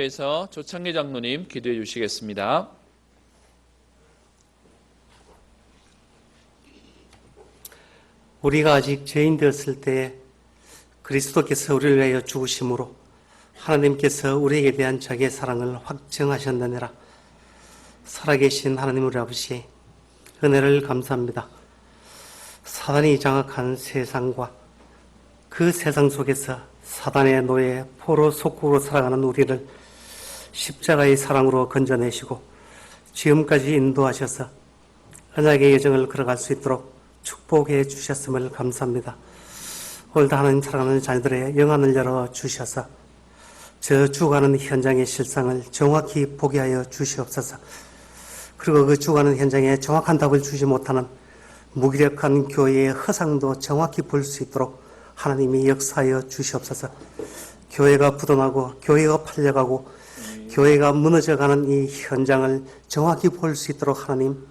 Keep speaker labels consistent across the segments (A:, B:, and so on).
A: 한인교회에서 조창기 장로님 기도해 주시겠습니다.
B: 우리가 아직 죄인 되었을 때 그리스도께서 우리를 위하여 죽으심으로 하나님께서 우리에게 대한 자기의 사랑을 확증하셨느니라. 살아계신 하나님 우리 아버지, 은혜를 감사합니다. 사단이 장악한 세상과 그 세상 속에서 사단의 노예, 포로 속국으로 살아가는 우리를 십자가의 사랑으로 건져내시고 지금까지 인도하셔서 언약의 여정을 걸어갈 수 있도록 축복해 주셨음을 감사합니다. 오늘도 하나님 사랑하는 자녀들의 영안을 열어주셔서 저 죽어가는 현장의 실상을 정확히 보게 하여 주시옵소서. 그리고 그 죽어가는 현장에 정확한 답을 주지 못하는 무기력한 교회의 허상도 정확히 볼 수 있도록 하나님이 역사하여 주시옵소서. 교회가 부도나고 교회가 팔려가고 교회가 무너져가는 이 현장을 정확히 볼 수 있도록 하나님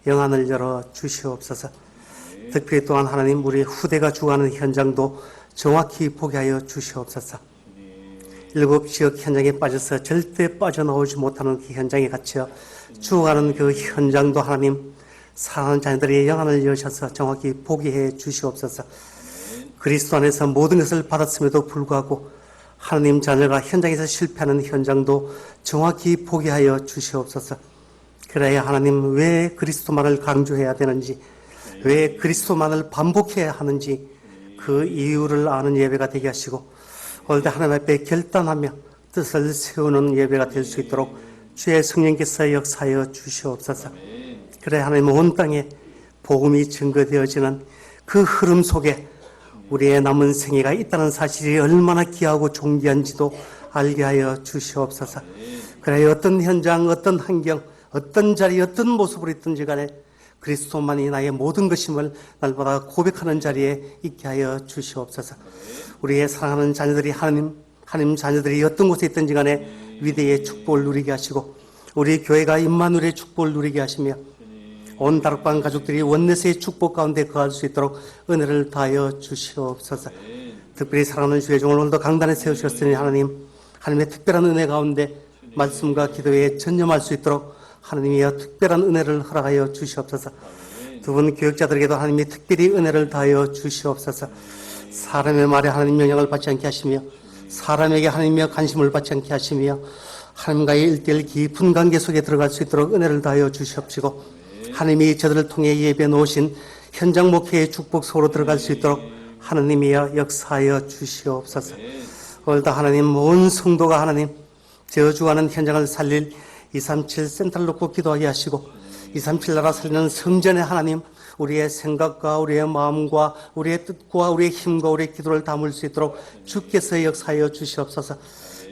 B: 영안을 열어 주시옵소서. 특별히 또한 하나님 우리 후대가 죽어가는 현장도 정확히 보게 하여 주시옵소서. 일곱 지역 현장에 빠져서 절대 빠져나오지 못하는 그 현장에 갇혀 죽어가는 그 현장도 하나님 사랑하는 자녀들의 영안을 여셔서 정확히 보게 해 주시옵소서. 그리스도 안에서 모든 것을 받았음에도 불구하고 하나님 자녀가 현장에서 실패하는 현장도 정확히 보게 하여 주시옵소서. 그래야 하나님 왜 그리스도만을 강조해야 되는지, 왜 그리스도만을 반복해야 하는지 그 이유를 아는 예배가 되게 하시고 오늘도 하나님 앞에 결단하며 뜻을 세우는 예배가 될 수 있도록 주의 성령께서 역사하여 주시옵소서. 그래 하나님 온 땅에 복음이 증거되어지는 그 흐름 속에 우리의 남은 생애가 있다는 사실이 얼마나 귀하고 존귀한지도 알게 하여 주시옵소서. 그래 어떤 현장, 어떤 환경, 어떤 자리, 어떤 모습으로 있든지 간에 그리스도만이 나의 모든 것임을 날마다 고백하는 자리에 있게 하여 주시옵소서. 우리의 사랑하는 자녀들이 하나님 자녀들이 어떤 곳에 있든지 간에 위대의 축복을 누리게 하시고 우리 교회가 임마누엘의 축복을 누리게 하시며 온 다락방 가족들이 원내스의 축복 가운데 거할 수 있도록 은혜를 다하여 주시옵소서. 특별히 사랑하는 주의 종을 오늘도 강단에 세우셨으니 하나님의 특별한 은혜 가운데 말씀과 기도에 전념할 수 있도록 하나님이여 특별한 은혜를 허락하여 주시옵소서. 두 분 교육자들에게도 하나님이 특별히 은혜를 다하여 주시옵소서. 사람의 말에 하나님 영향을 받지 않게 하시며 사람에게 하나님의 관심을 받지 않게 하시며 하나님과의 1:1 깊은 관계 속에 들어갈 수 있도록 은혜를 다하여 주시옵시고 하나님이 저들을 통해 예배 놓으신 현장 목회의 축복 속으로 들어갈 수 있도록 하나님이여 역사하여 주시옵소서. 오늘도 하나님 온 성도가 하나님 저주하는 현장을 살릴 237 센터를 놓고 기도하게 하시고 237 나라 살리는 성전의 하나님 우리의 생각과 우리의 마음과 우리의 뜻과 우리의 힘과 우리의 기도를 담을 수 있도록 주께서 역사하여 주시옵소서.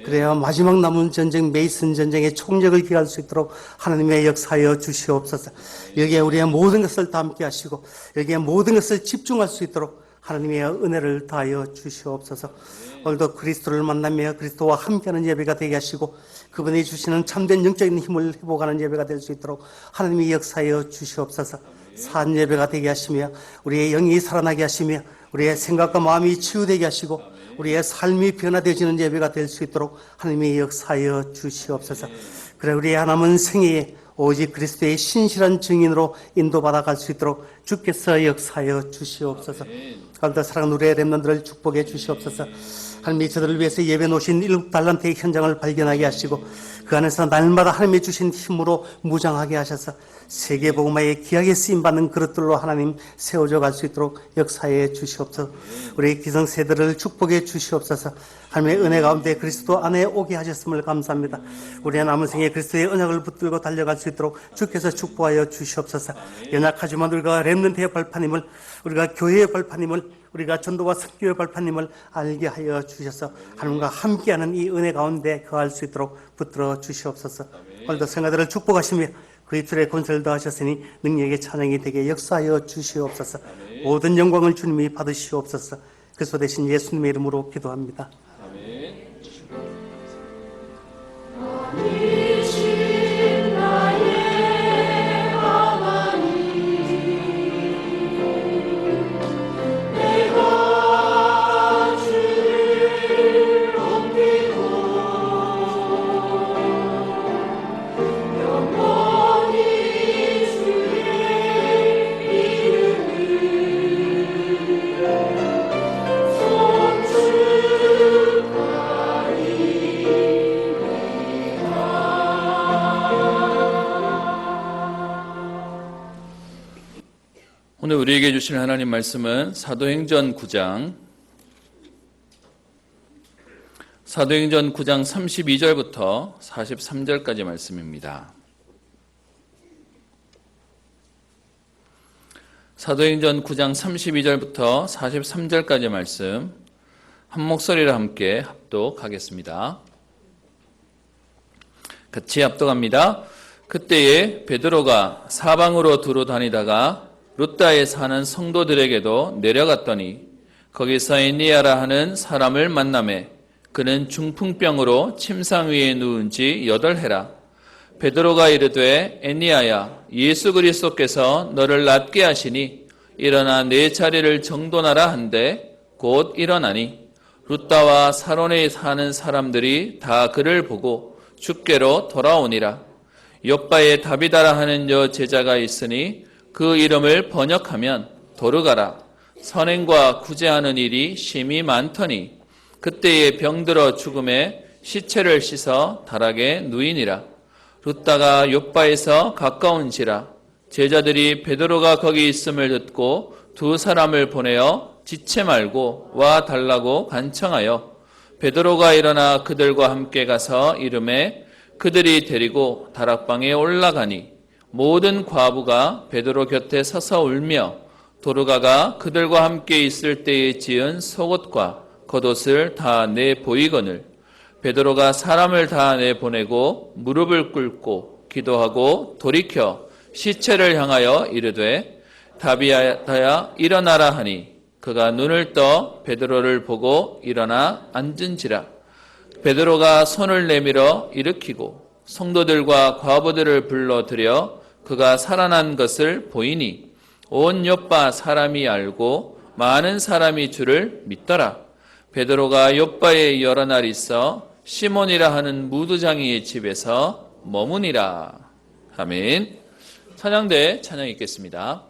B: 그래야 마지막 남은 전쟁 메이슨 전쟁의 총력을 기할 수 있도록 하나님의 역사하여 주시옵소서. 여기에 우리의 모든 것을 담게 하시고 여기에 모든 것을 집중할 수 있도록 하나님의 은혜를 다하여 주시옵소서. 오늘도 그리스도를 만나며 그리스도와 함께하는 예배가 되게 하시고 그분이 주시는 참된 영적인 힘을 회복하는 예배가 될 수 있도록 하나님이 역사하여 주시옵소서. 산 예배가 되게 하시며 우리의 영이 살아나게 하시며 우리의 생각과 마음이 치유되게 하시고 우리의 삶이 변화되어지는 예배가 될 수 있도록 하나님이 역사하여 주시옵소서. 그래 우리의 남은 생애에 오직 그리스도의 신실한 증인으로 인도받아 갈 수 있도록 주께서 역사하여 주시옵소서. 오늘도 사랑하는 우리의 렘넌트를 축복해 주시옵소서. 하나님이 저들을 위해서 예배 놓으신 7달란트의 현장을 발견하게 하시고 그 안에서 날마다 하나님이 주신 힘으로 무장하게 하셔서 세계복음화에 귀하게 쓰임받는 그릇들로 하나님 세워져 갈 수 있도록 역사해 주시옵소서. 우리 기성세대를 축복해 주시옵소서. 하나님의 은혜 가운데 그리스도 안에 오게 하셨음을 감사합니다. 우리의 남은 생에 그리스도의 언약을 붙들고 달려갈 수 있도록 주께서 축복하여 주시옵소서. 연약하지만 우리가 렘넌트의 발판임을 우리가 교회의 발판임을 우리가 전도와 선교의 발판임을 알게 하여 주셔서 하나님과 함께하는 이 은혜 가운데 거할 수 있도록 붙들어 주시옵소서. 오늘도 성가들을 축복하시며 그의 틀에 권세를 더하셨으니 능력의 찬양이 되게 역사하여 주시옵소서. 모든 영광을 주님이 받으시옵소서. 그리스도 대신 예수님의 이름으로 기도합니다.
A: 오늘 우리에게 주신 하나님 말씀은 사도행전 9장 32절부터 43절까지 말씀입니다. 사도행전 9장 32절부터 43절까지 말씀 한 목소리로 함께 합독하겠습니다. 같이 합독합니다. 그때에 베드로가 사방으로 두루 다니다가 루다에 사는 성도들에게도 내려갔더니 거기서 에니야라 하는 사람을 만나매 그는 중풍병으로 침상 위에 누운 지 8해라. 베드로가 이르되 에니야야 예수 그리스도께서 너를 낫게 하시니 일어나 내 자리를 정돈하라 한데 곧 일어나니 루다와 사론에 사는 사람들이 다 그를 보고 주께로 돌아오니라. 욥바에 다비다라 하는 여 제자가 있으니 그 이름을 번역하면 도르가라. 선행과 구제하는 일이 심히 많더니 그때에 병들어 죽음에 시체를 씻어 다락에 누이니라. 루다가 욥바에서 가까운지라. 제자들이 베드로가 거기 있음을 듣고 2 사람을 보내어 지체 말고 와 달라고 간청하여 베드로가 일어나 그들과 함께 가서 이르매 그들이 데리고 다락방에 올라가니 모든 과부가 베드로 곁에 서서 울며 도르가가 그들과 함께 있을 때에 지은 속옷과 겉옷을 다 내보이거늘 베드로가 사람을 다 내보내고 무릎을 꿇고 기도하고 돌이켜 시체를 향하여 이르되 다비다야 일어나라 하니 그가 눈을 떠 베드로를 보고 일어나 앉은지라. 베드로가 손을 내밀어 일으키고 성도들과 과부들을 불러들여 그가 살아난 것을 보이니 온 욥바 사람이 알고 많은 사람이 주를 믿더라. 베드로가 욥바에 여러 날 있어 시몬이라 하는 무두장이의 집에서 머무니라. 아멘. 찬양대 찬양 읽겠습니다.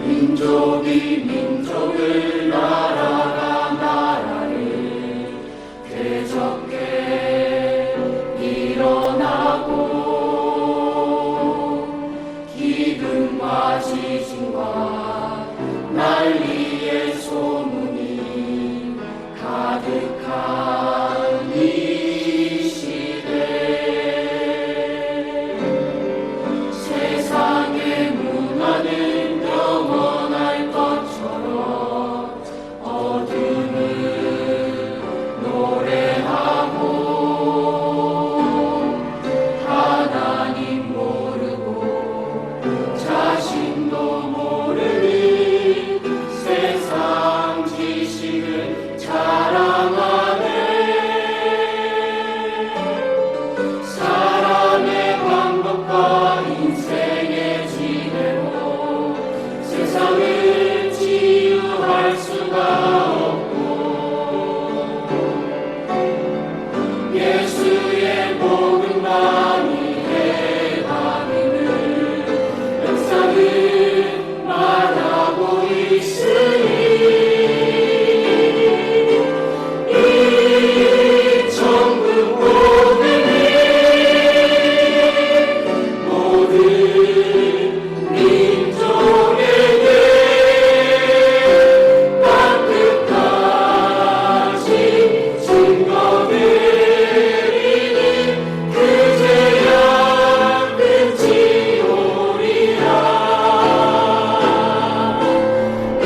C: 민족이 민족을 나라가 나라를 대적해 일어나고 기근과 지진과 난리의 소문이 가득한 이 시대 세상의 문화는 영원할 것처럼 어둠을 노래하고 하나님 모르고 자신도 모르는 세상 지식을 자랑하네. 사람의 방법과 인생의 지혜로 세상을 치유할 수가 없고 예수의 복음만이 해답임을 역사는 말하고 있으니 이 천국 복음이 모든 민족에게 따뜻하신 증거들이니 그제야 끝이 오리라. 이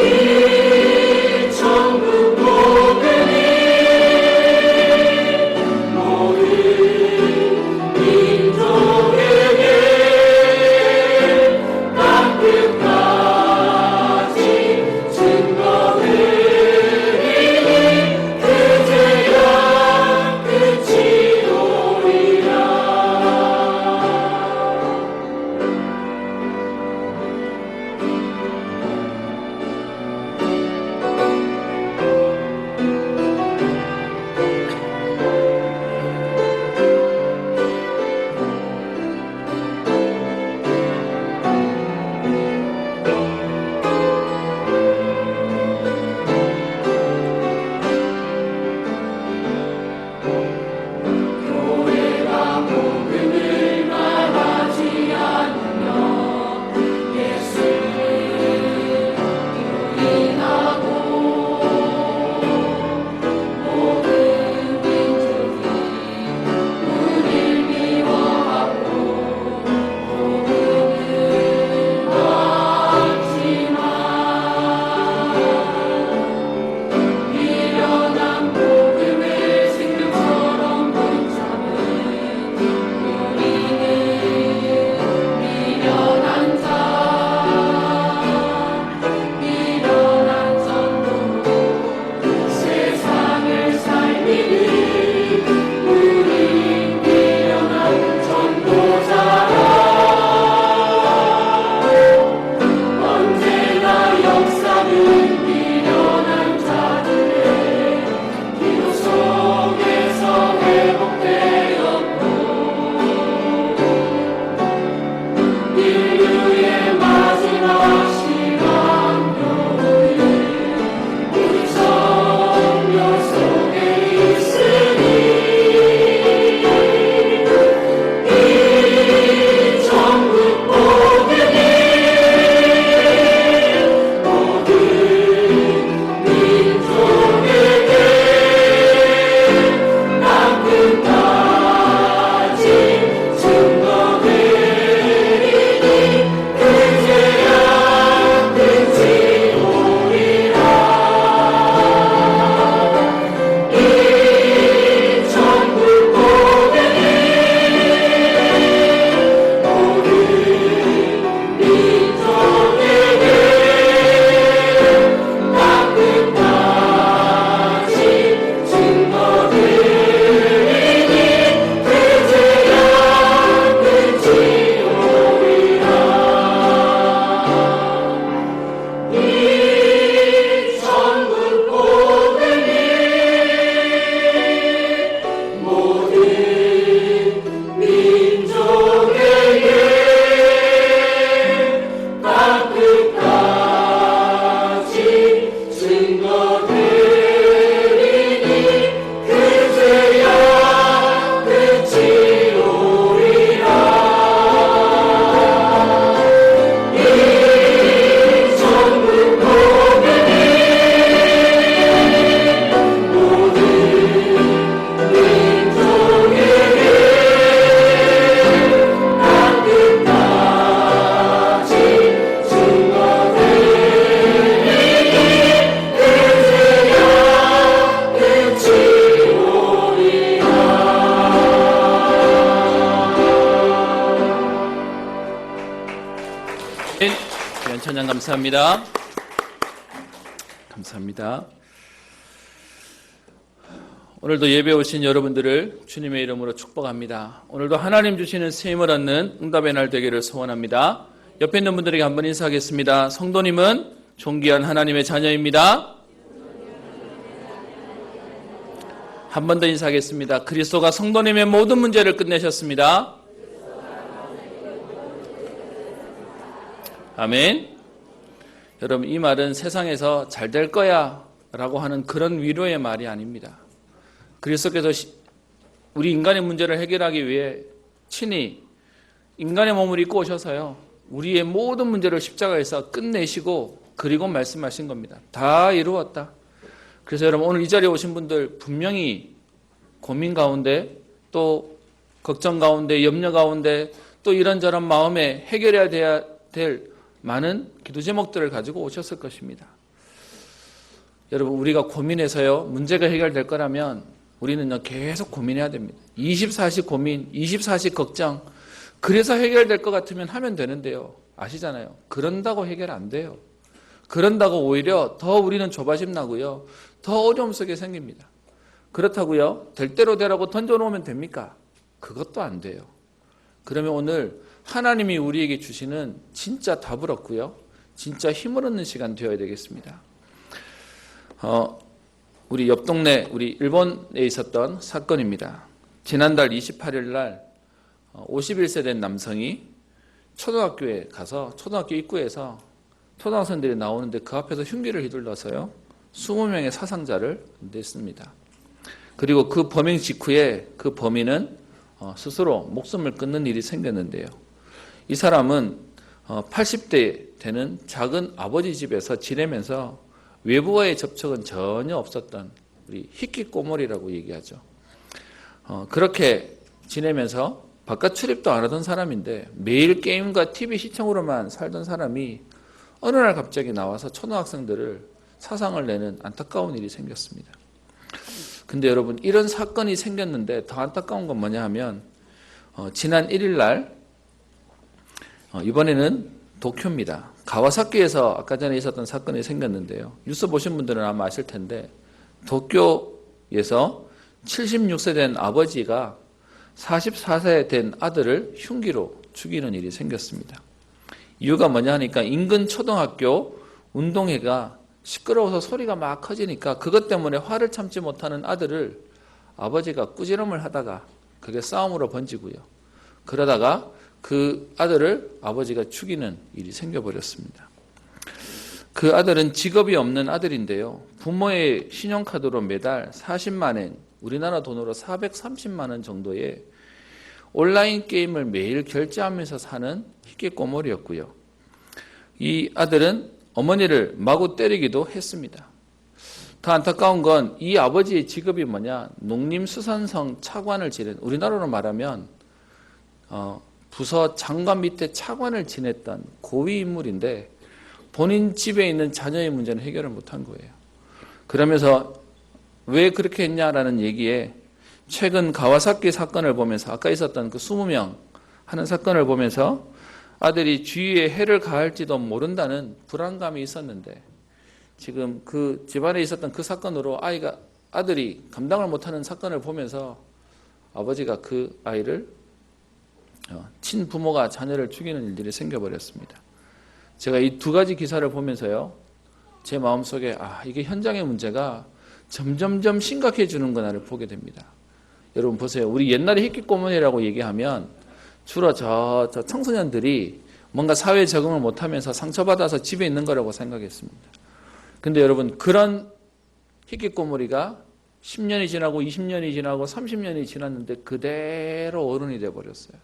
A: 귀한 찬양 감사합니다. 감사합니다. 오늘도 예배 오신 여러분들을 주님의 이름으로 축복합니다. 오늘도 하나님 주시는 새 힘을 얻는 응답의 날 되기를 소원합니다. 옆에 있는 분들에게 한번 인사하겠습니다. 성도님은 존귀한 하나님의 자녀입니다. 한 번 더 인사하겠습니다. 그리스도가 성도님의 모든 문제를 끝내셨습니다. 아멘. 여러분, 이 말은 세상에서 잘 될 거야 라고 하는 그런 위로의 말이 아닙니다. 그리스도께서 우리 인간의 문제를 해결하기 위해 친히 인간의 몸을 입고 오셔서요, 우리의 모든 문제를 십자가에서 끝내시고 그리고 말씀하신 겁니다. 다 이루었다. 그래서 여러분, 오늘 이 자리에 오신 분들 분명히 고민 가운데, 또 걱정 가운데, 염려 가운데, 또 이런저런 마음에 해결해야 될 많은 기도 제목들을 가지고 오셨을 것입니다. 여러분, 우리가 고민해서요, 문제가 해결될 거라면 우리는 계속 고민해야 됩니다. 24시 고민, 24시 걱정. 그래서 해결될 것 같으면 하면 되는데요. 아시잖아요. 그런다고 해결 안 돼요. 그런다고 오히려 더 우리는 조바심 나고요, 더 어려움 속에 생깁니다. 그렇다고요, 될 대로 되라고 던져놓으면 됩니까? 그것도 안 돼요. 그러면 오늘 하나님이 우리에게 주시는 진짜 답을 얻고요, 진짜 힘을 얻는 시간 되어야 되겠습니다. 우리 옆 동네, 우리 일본에 있었던 사건입니다. 지난달 28일 날 51세 된 남성이 초등학교에 가서 초등학교 입구에서 초등학생들이 나오는데 그 앞에서 흉기를 휘둘러서요, 20명의 사상자를 냈습니다. 그리고 그 범행 직후에 그 범인은 스스로 목숨을 끊는 일이 생겼는데요. 이 사람은 80대 되는 작은 아버지 집에서 지내면서 외부와의 접촉은 전혀 없었던 우리 희귀꼬물이라고 얘기하죠. 그렇게 지내면서 바깥 출입도 안 하던 사람인데 매일 게임과 TV 시청으로만 살던 사람이 어느 날 갑자기 나와서 초등학생들을 사상을 내는 안타까운 일이 생겼습니다. 근데 여러분, 이런 사건이 생겼는데 더 안타까운 건 뭐냐 하면 지난 1일 날 이번에는 도쿄입니다. 가와사키에서 아까 전에 있었던 사건이 생겼는데요. 뉴스 보신 분들은 아마 아실 텐데 도쿄에서 76세 된 아버지가 44세 된 아들을 흉기로 죽이는 일이 생겼습니다. 이유가 뭐냐 하니까 인근 초등학교 운동회가 시끄러워서 소리가 막 커지니까 그것 때문에 화를 참지 못하는 아들을 아버지가 꾸지람을 하다가 그게 싸움으로 번지고요. 그러다가 그 아들을 아버지가 죽이는 일이 생겨버렸습니다. 그 아들은 직업이 없는 아들인데요. 부모의 신용카드로 매달 40만 엔, 우리나라 돈으로 430만 원 정도의 온라인 게임을 매일 결제하면서 사는 희귀꼬물이었고요. 이 아들은 어머니를 마구 때리기도 했습니다. 더 안타까운 건 이 아버지의 직업이 뭐냐, 농림수산성 차관을 지낸, 우리나라로 말하면 부서 장관 밑에 차관을 지냈던 고위 인물인데 본인 집에 있는 자녀의 문제는 해결을 못한 거예요. 그러면서 왜 그렇게 했냐라는 얘기에 최근 가와사키 사건을 보면서, 아까 있었던 그 20명 하는 사건을 보면서 아들이 주위에 해를 가할지도 모른다는 불안감이 있었는데, 지금 그 집안에 있었던 그 사건으로 아들이 감당을 못하는 사건을 보면서 아버지가 그 아이를, 친부모가 자녀를 죽이는 일들이 생겨버렸습니다. 제가 이 두 가지 기사를 보면서요, 제 마음속에 이게 현장의 문제가 점점점 심각해지는구나를 보게 됩니다. 여러분 보세요. 우리 옛날에 희귀꼬문이라고 얘기하면 주로 저 청소년들이 뭔가 사회에 적응을 못하면서 상처받아서 집에 있는 거라고 생각했습니다. 근데 여러분, 그런 희귀꼬물이가 10년이 지나고 20년이 지나고 30년이 지났는데 그대로 어른이 돼버렸어요.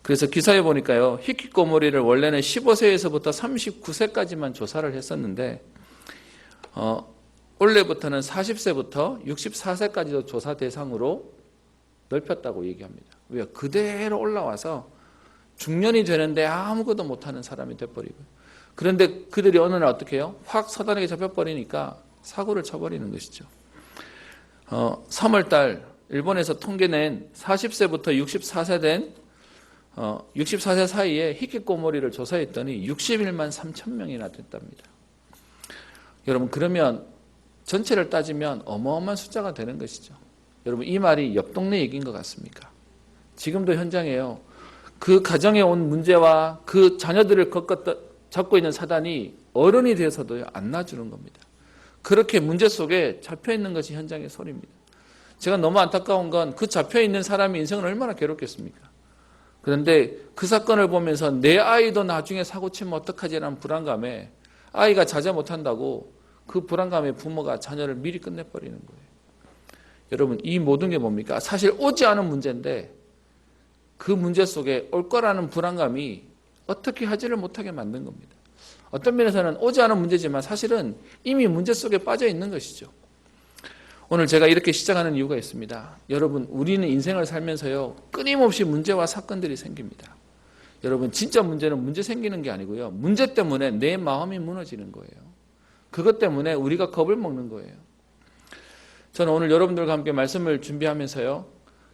A: 그래서 기사에 보니까요, 희귀꼬물이를 원래는 15세에서부터 39세까지만 조사를 했었는데 올해부터는 40세부터 64세까지도 조사 대상으로 넓혔다고 얘기합니다. 왜요? 그대로 올라와서 중년이 되는데 아무것도 못하는 사람이 돼버리고, 그런데 그들이 어느 날 어떻게 해요? 확 서단에게 잡혀버리니까 사고를 쳐버리는 것이죠. 3월 달 일본에서 통계낸 40세부터 64세 된 64세 사이에 히키코모리를 조사했더니 61만 3천 명이나 됐답니다. 여러분 그러면 전체를 따지면 어마어마한 숫자가 되는 것이죠. 여러분 이 말이 옆 동네 얘기인 것 같습니까? 지금도 현장에요. 그 가정에 온 문제와 그 자녀들을 잡고 있는 사단이 어른이 되어서도 안 놔주는 겁니다. 그렇게 문제 속에 잡혀있는 것이 현장의 소리입니다. 제가 너무 안타까운 건 그 잡혀있는 사람의 인생은 얼마나 괴롭겠습니까? 그런데 그 사건을 보면서 내 아이도 나중에 사고치면 어떡하지라는 불안감에 아이가 자제 못한다고 그 불안감에 부모가 자녀를 미리 끝내버리는 거예요. 여러분 이 모든 게 뭡니까? 사실 오지 않은 문제인데 그 문제 속에 올 거라는 불안감이 어떻게 하지를 못하게 만든 겁니다. 어떤 면에서는 오지 않은 문제지만 사실은 이미 문제 속에 빠져 있는 것이죠. 오늘 제가 이렇게 시작하는 이유가 있습니다. 여러분 우리는 인생을 살면서요 끊임없이 문제와 사건들이 생깁니다. 여러분 진짜 문제는 문제 생기는 게 아니고요. 문제 때문에 내 마음이 무너지는 거예요. 그것 때문에 우리가 겁을 먹는 거예요. 저는 오늘 여러분들과 함께 말씀을 준비하면서요.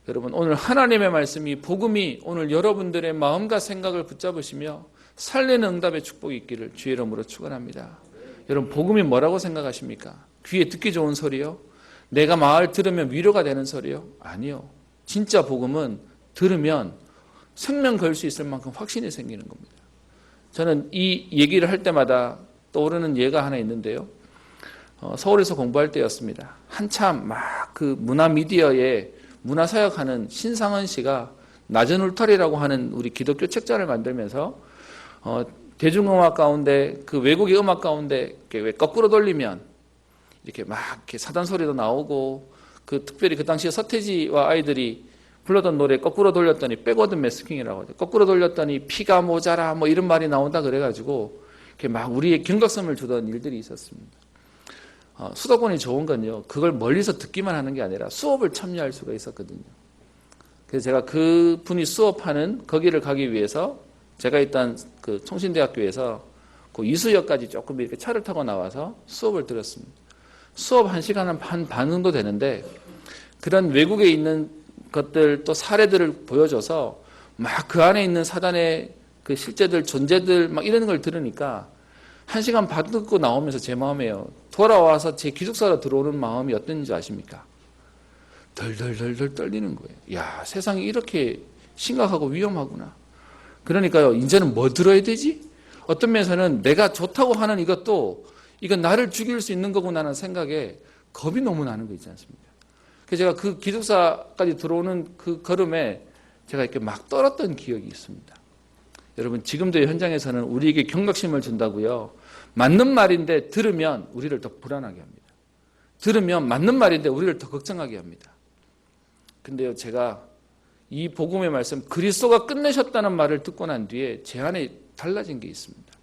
A: 여러분 오늘 하나님의 말씀이 복음이 오늘 여러분들의 마음과 생각을 붙잡으시며 살리는 응답의 축복이 있기를 주의 이름으로 축원합니다. 여러분 복음이 뭐라고 생각하십니까? 귀에 듣기 좋은 소리요? 내가 말 들으면 위로가 되는 소리요? 아니요. 진짜 복음은 들으면 생명 걸 수 있을 만큼 확신이 생기는 겁니다. 저는 이 얘기를 할 때마다 떠오르는 예가 하나 있는데요. 서울에서 공부할 때였습니다. 한참 막 그 문화 미디어에 문화사역하는 신상원 씨가 낮은 울타리라고 하는 우리 기독교 책자를 만들면서 대중음악 가운데 그 외국의 음악 가운데 왜 거꾸로 돌리면 이렇게 막 이렇게 사단 소리도 나오고 그 특별히 그 당시에 서태지와 아이들이 불렀던 노래 거꾸로 돌렸더니 백워드 매스킹이라고 하죠. 거꾸로 돌렸더니 피가 모자라 뭐 이런 말이 나온다 그래가지고 이렇게 막 우리의 경각심을 주던 일들이 있었습니다. 수도권이 좋은 건요. 그걸 멀리서 듣기만 하는 게 아니라 수업을 참여할 수가 있었거든요. 그래서 제가 그 분이 수업하는 거기를 가기 위해서 제가 있던 그 총신대학교에서 그 이수역까지 조금 이렇게 차를 타고 나와서 수업을 들었습니다. 수업 1시간 반 정도 되는데 그런 외국에 있는 것들 또 사례들을 보여줘서 막 그 안에 있는 사단의 그 실제들 존재들 막 이런 걸 들으니까 1시간 반 듣고 나오면서 제 마음에요. 돌아와서 제 기숙사로 들어오는 마음이 어땠는지 아십니까? 덜덜덜덜 떨리는 거예요. 야, 세상이 이렇게 심각하고 위험하구나. 그러니까요, 이제는 뭐 들어야 되지? 어떤 면에서는 내가 좋다고 하는 이것도 이건 나를 죽일 수 있는 거구나라는 생각에 겁이 너무 나는 거 있지 않습니까? 그래서 제가 그 기숙사까지 들어오는 그 걸음에 제가 이렇게 막 떨었던 기억이 있습니다. 여러분 지금도 현장에서는 우리에게 경각심을 준다고요. 맞는 말인데 들으면 우리를 더 불안하게 합니다. 들으면 맞는 말인데 우리를 더 걱정하게 합니다. 근데요 제가 이 복음의 말씀 그리스도가 끝내셨다는 말을 듣고 난 뒤에 제 안에 달라진 게 있습니다.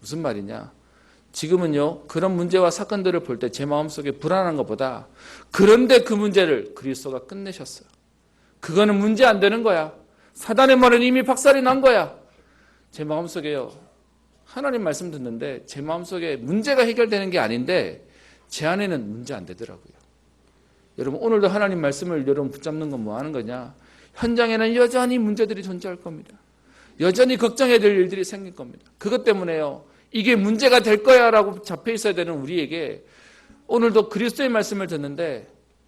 A: 무슨 말이냐? 지금은요 그런 문제와 사건들을 볼 때 제 마음속에 불안한 것보다 그런데 그 문제를 그리스도가 끝내셨어요. 그거는 문제 안 되는 거야. 사단의 말은 이미 박살이 난 거야. 제 마음속에요 하나님 말씀 듣는데 제 마음속에 문제가 해결되는 게 아닌데 제 안에는 문제 안 되더라고요. 여러분 오늘도 하나님 말씀을 여러분 붙잡는 건 뭐 하는 거냐? 현장에는 여전히 문제들이 존재할 겁니다. 여전히 걱정해야 될 일들이 생길 겁니다. 그것 때문에요 이게 문제가 될 거야 라고 잡혀 있어야 되는 우리에게 오늘도 그리스도의 말씀을 듣는데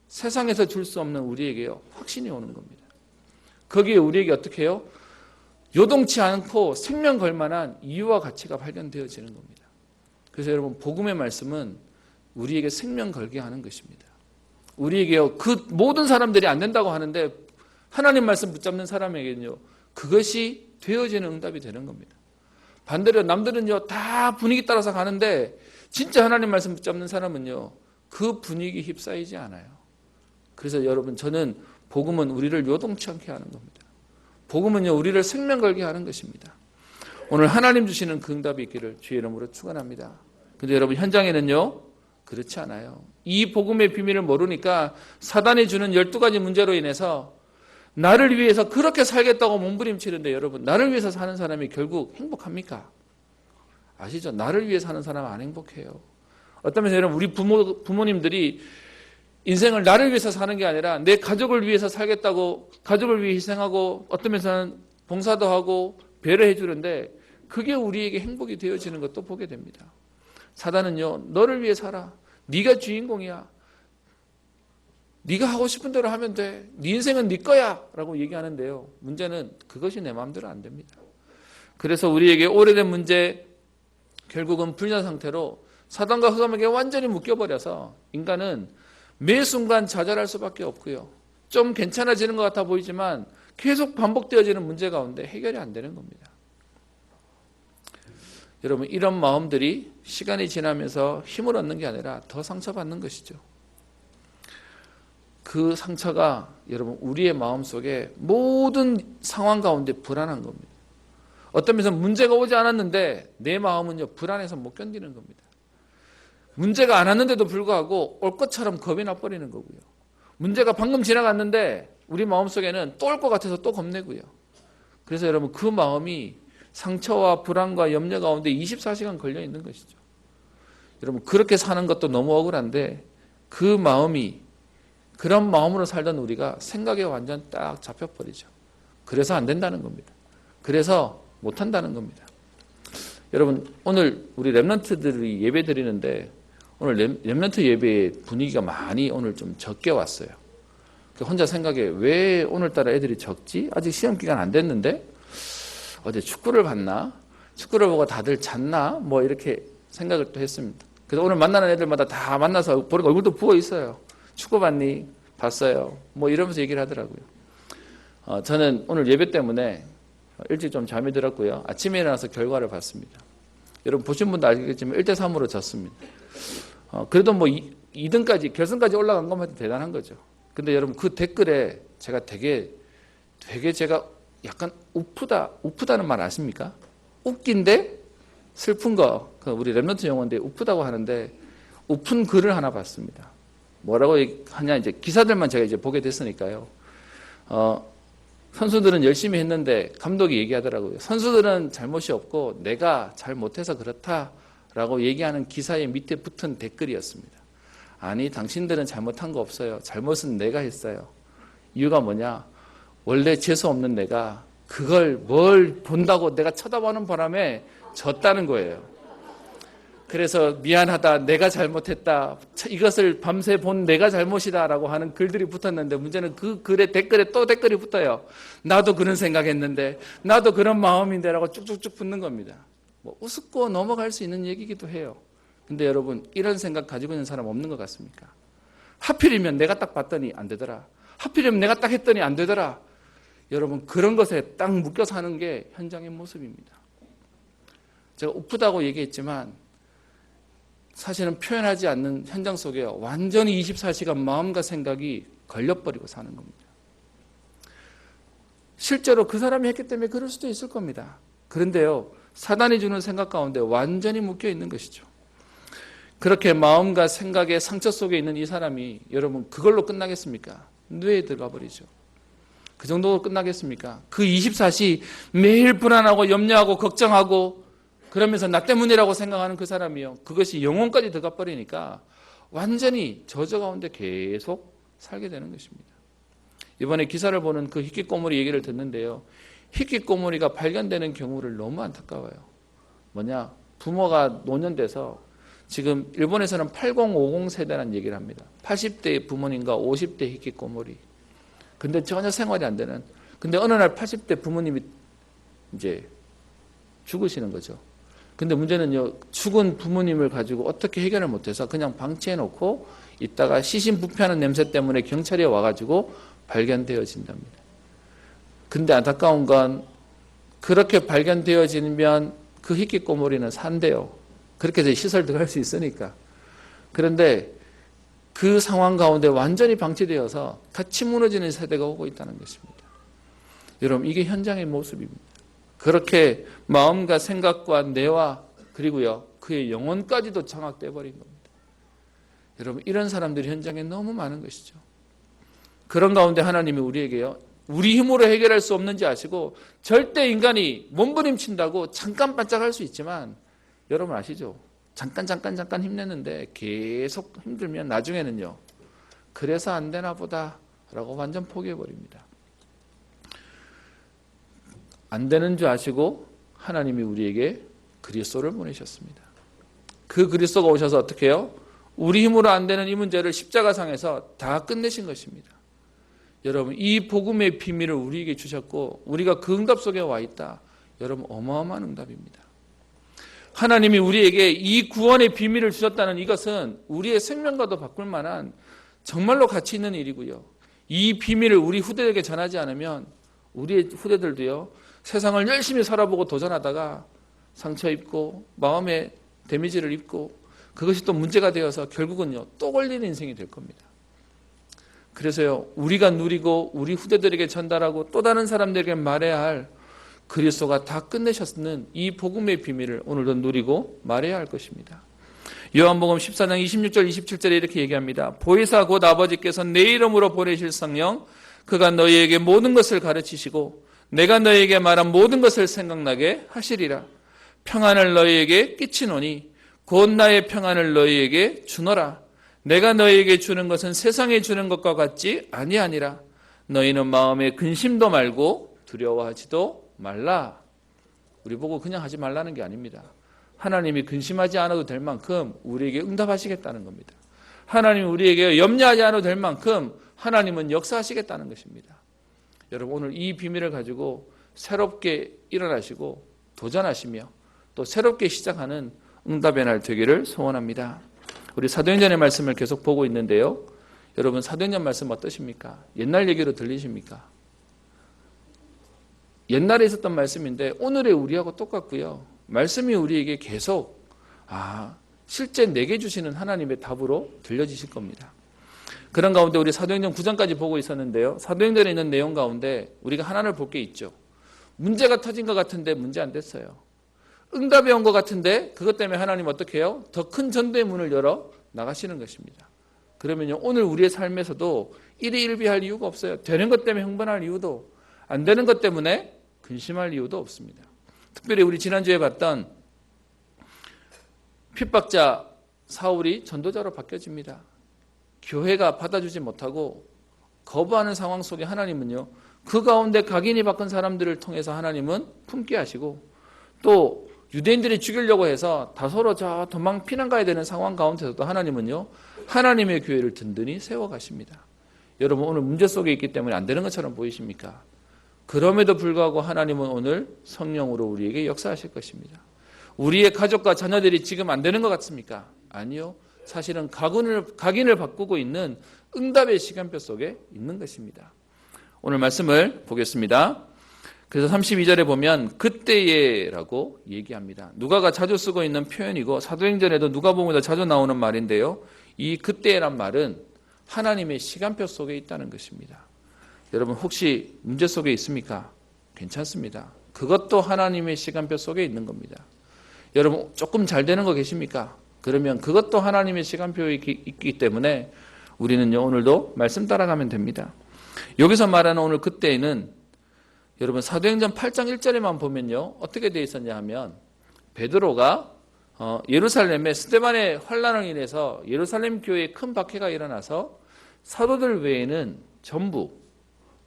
A: 세상에서 줄 수 없는 우리에게요 확신이 오는 겁니다. 거기에 우리에게 어떻게 해요? 요동치 않고 생명 걸 만한 이유와 가치가 발견되어지는 겁니다. 그래서 여러분 복음의 말씀은 우리에게 생명 걸게 하는 것입니다. 우리에게요 그 모든 사람들이 안 된다고 하는데 하나님 말씀 붙잡는 사람에게는요 그것이 되어지는 응답이 되는 겁니다. 반대로 남들은요 다 분위기 따라서 가는데 진짜 하나님 말씀 붙잡는 사람은요 그 분위기 휩싸이지 않아요. 그래서 여러분 저는 복음은 우리를 요동치 않게 하는 겁니다. 복음은요 우리를 생명 걸게 하는 것입니다. 오늘 하나님 주시는 그 응답이 있기를 주의 이름으로 축원합니다. 근데 여러분 현장에는요 그렇지 않아요. 이 복음의 비밀을 모르니까 사단이 주는 12가지 문제로 인해서 나를 위해서 그렇게 살겠다고 몸부림치는데 여러분 나를 위해서 사는 사람이 결국 행복합니까? 아시죠? 나를 위해 사는 사람은 안 행복해요. 어떤 면에서 여러분 우리 부모님들이 인생을 나를 위해서 사는 게 아니라 내 가족을 위해서 살겠다고 가족을 위해 희생하고 어떤 면에서는 봉사도 하고 배려해 주는데 그게 우리에게 행복이 되어지는 것도 보게 됩니다. 사단은요, 너를 위해 살아. 네가 주인공이야. 네가 하고 싶은 대로 하면 돼. 네 인생은 네 거야 라고 얘기하는데요, 문제는 그것이 내 마음대로 안 됩니다. 그래서 우리에게 오래된 문제, 결국은 불년 상태로 사단과 흑암에게 완전히 묶여버려서 인간은 매 순간 좌절할 수밖에 없고요, 좀 괜찮아지는 것 같아 보이지만 계속 반복되어지는 문제 가운데 해결이 안 되는 겁니다. 여러분, 이런 마음들이 시간이 지나면서 힘을 얻는 게 아니라 더 상처받는 것이죠. 그 상처가 여러분 우리의 마음속에 모든 상황 가운데 불안한 겁니다. 어떤 면에서 문제가 오지 않았는데 내 마음은요, 불안해서 못 견디는 겁니다. 문제가 안 왔는데도 불구하고 올 것처럼 겁이 나버리는 거고요. 문제가 방금 지나갔는데 우리 마음속에는 또 올 것 같아서 또 겁내고요. 그래서 여러분 그 마음이 상처와 불안과 염려 가운데 24시간 걸려 있는 것이죠. 여러분 그렇게 사는 것도 너무 억울한데 그 마음이, 그런 마음으로 살던 우리가 생각에 완전 딱 잡혀버리죠. 그래서 안 된다는 겁니다. 그래서 못한다는 겁니다. 여러분 오늘 우리 렘넌트들이 예배 드리는데 오늘 렘넌트 예배의 분위기가 많이 오늘 좀 적게 왔어요. 혼자 생각해, 왜 오늘따라 애들이 적지? 아직 시험 기간 안 됐는데 어제 축구를 봤나? 축구를 보고 다들 잤나? 뭐 이렇게 생각을 또 했습니다. 그래서 오늘 만나는 애들마다 다 만나서 보니까 얼굴도 부어 있어요. 축구 봤니? 봤어요. 뭐 이러면서 얘기를 하더라고요. 저는 오늘 예배 때문에 일찍 좀 잠이 들었고요, 아침에 일어나서 결과를 봤습니다. 여러분 보신 분도 알겠지만 1대3으로 졌습니다. 그래도 뭐 2등까지 결승까지 올라간 것만 해도 대단한 거죠. 근데 여러분 그 댓글에 제가 되게 제가 약간 우프다는 말 아십니까? 웃긴데 슬픈 거, 우리 렘넌트 용어인데 우프다고 하는데 우픈 글을 하나 봤습니다. 뭐라고 하냐, 이제 기사들만 제가 이제 보게 됐으니까요. 선수들은 열심히 했는데 감독이 얘기하더라고요. 선수들은 잘못이 없고 내가 잘못해서 그렇다라고 얘기하는 기사의 밑에 붙은 댓글이었습니다. 아니, 당신들은 잘못한 거 없어요. 잘못은 내가 했어요. 이유가 뭐냐? 원래 재수 없는 내가 그걸 뭘 본다고 내가 쳐다보는 바람에 졌다는 거예요. 그래서 미안하다, 내가 잘못했다, 이것을 밤새 본 내가 잘못이다 라고 하는 글들이 붙었는데, 문제는 그 글에 댓글에 또 댓글이 붙어요. 나도 그런 생각했는데, 나도 그런 마음인데 라고 쭉쭉쭉 붙는 겁니다. 뭐 우습고 넘어갈 수 있는 얘기기도 해요. 근데 여러분, 이런 생각 가지고 있는 사람 없는 것 같습니까? 하필이면 내가 딱 봤더니 안 되더라, 하필이면 내가 딱 했더니 안 되더라. 여러분 그런 것에 딱 묶여 사는 게 현장의 모습입니다. 제가 우프다고 얘기했지만 사실은 표현하지 않는 현장 속에 완전히 24시간 마음과 생각이 걸려버리고 사는 겁니다. 실제로 그 사람이 했기 때문에 그럴 수도 있을 겁니다. 그런데요, 사단이 주는 생각 가운데 완전히 묶여 있는 것이죠. 그렇게 마음과 생각의 상처 속에 있는 이 사람이 여러분 그걸로 끝나겠습니까? 뇌에 들어가 버리죠. 그 정도로 끝나겠습니까? 그 24시 매일 불안하고 염려하고 걱정하고 그러면서 나 때문이라고 생각하는 그 사람이요, 그것이 영혼까지 들어가 버리니까 완전히 저저 가운데 계속 살게 되는 것입니다. 이번에 기사를 보는 그 히키코모리 얘기를 듣는데요, 히키코모리가 발견되는 경우를 너무 안타까워요. 뭐냐, 부모가 노년돼서 지금 일본에서는 8050 세대라는 얘기를 합니다. 80대 부모님과 50대 히키코모리. 근데 전혀 생활이 안 되는. 근데 어느 날 80대 부모님이 이제 죽으시는 거죠. 근데 문제는요, 죽은 부모님을 가지고 어떻게 해결을 못해서 그냥 방치해 놓고 있다가 시신부패하는 냄새 때문에 경찰이 와가지고 발견되어진답니다. 근데 안타까운 건 그렇게 발견되어지면 그 히키코모리는 산대요. 그렇게 해서 시설 들어갈 수 있으니까. 그런데 그 상황 가운데 완전히 방치되어서 같이 무너지는 세대가 오고 있다는 것입니다. 여러분 이게 현장의 모습입니다. 그렇게 마음과 생각과 뇌와 그리고요 그의 영혼까지도 장악돼 버린 겁니다. 여러분 이런 사람들이 현장에 너무 많은 것이죠. 그런 가운데 하나님이 우리에게요, 우리 힘으로 해결할 수 없는지 아시고 절대 인간이 몸부림친다고 잠깐 반짝할 수 있지만 여러분 아시죠? 잠깐 힘냈는데 계속 힘들면 나중에는요, 그래서 안 되나 보다 라고 완전 포기해 버립니다. 안 되는 줄 아시고 하나님이 우리에게 그리스도를 보내셨습니다. 그 그리스도가 오셔서 어떻게 해요? 우리 힘으로 안 되는 이 문제를 십자가상에서 다 끝내신 것입니다. 여러분, 이 복음의 비밀을 우리에게 주셨고 우리가 그 응답 속에 와 있다. 여러분, 어마어마한 응답입니다. 하나님이 우리에게 이 구원의 비밀을 주셨다는 이것은 우리의 생명과도 바꿀 만한 정말로 가치 있는 일이고요. 이 비밀을 우리 후대에게 전하지 않으면 우리의 후대들도요, 세상을 열심히 살아보고 도전하다가 상처 입고 마음에 데미지를 입고 그것이 또 문제가 되어서 결국은요, 또 걸리는 인생이 될 겁니다. 그래서요, 우리가 누리고 우리 후대들에게 전달하고 또 다른 사람들에게 말해야 할 그리스도가 다 끝내셨는 이 복음의 비밀을 오늘도 누리고 말해야 할 것입니다. 요한복음 14장 26절 27절에 이렇게 얘기합니다. 보혜사 곧 아버지께서 내 이름으로 보내실 성령 그가 너희에게 모든 것을 가르치시고 내가 너희에게 말한 모든 것을 생각나게 하시리라. 평안을 너희에게 끼치노니 곧 나의 평안을 너희에게 주노라. 내가 너희에게 주는 것은 세상에 주는 것과 같지 아니하니라. 너희는 마음에 근심도 말고 두려워하지도 말라. 우리 보고 그냥 하지 말라는 게 아닙니다. 하나님이 근심하지 않아도 될 만큼 우리에게 응답하시겠다는 겁니다. 하나님이 우리에게 염려하지 않아도 될 만큼 하나님은 역사하시겠다는 것입니다. 여러분, 오늘 이 비밀을 가지고 새롭게 일어나시고 도전하시며 또 새롭게 시작하는 응답의 날 되기를 소원합니다. 우리 사도행전의 말씀을 계속 보고 있는데요. 여러분, 사도행전 말씀 어떠십니까? 옛날 얘기로 들리십니까? 옛날에 있었던 말씀인데 오늘의 우리하고 똑같고요. 말씀이 우리에게 계속 실제 내게 주시는 하나님의 답으로 들려지실 겁니다. 그런 가운데 우리 사도행전 9장까지 보고 있었는데요. 사도행전에 있는 내용 가운데 우리가 하나를 볼 게 있죠. 문제가 터진 것 같은데 문제 안 됐어요. 응답이 온 것 같은데 그것 때문에 하나님 어떻게 해요? 더 큰 전도의 문을 열어 나가시는 것입니다. 그러면요, 오늘 우리의 삶에서도 일희일비할 이유가 없어요. 되는 것 때문에 흥분할 이유도, 안 되는 것 때문에 근심할 이유도 없습니다. 특별히 우리 지난주에 봤던 핍박자 사울이 전도자로 바뀌어집니다. 교회가 받아주지 못하고 거부하는 상황 속에 하나님은요, 그 가운데 각인이 바꾼 사람들을 통해서 하나님은 품게 하시고 또 유대인들이 죽이려고 해서 다소로 저 도망 피난 가야 되는 상황 가운데서도 하나님은요, 하나님의 교회를 든든히 세워가십니다. 여러분, 오늘 문제 속에 있기 때문에 안 되는 것처럼 보이십니까? 그럼에도 불구하고 하나님은 오늘 성령으로 우리에게 역사하실 것입니다. 우리의 가족과 자녀들이 지금 안 되는 것 같습니까? 아니요. 사실은 각인을 바꾸고 있는 응답의 시간표 속에 있는 것입니다. 오늘 말씀을 보겠습니다. 그래서 32절에 보면 그때에라고 얘기합니다. 누가가 자주 쓰고 있는 표현이고 사도행전에도 누가복음에도 자주 나오는 말인데요. 이 그때란 말은 하나님의 시간표 속에 있다는 것입니다. 여러분, 혹시 문제 속에 있습니까? 괜찮습니다. 그것도 하나님의 시간표 속에 있는 겁니다. 여러분, 조금 잘 되는 거 계십니까? 그러면 그것도 하나님의 시간표에 있기 때문에 우리는요, 오늘도 말씀 따라가면 됩니다. 여기서 말하는 오늘 그때에는 여러분, 사도행전 8장 1절에만 보면요, 어떻게 되어 있었냐 하면 베드로가 예루살렘에 스데반의 환란을 인해서 예루살렘 교회에 큰 박해가 일어나서 사도들 외에는 전부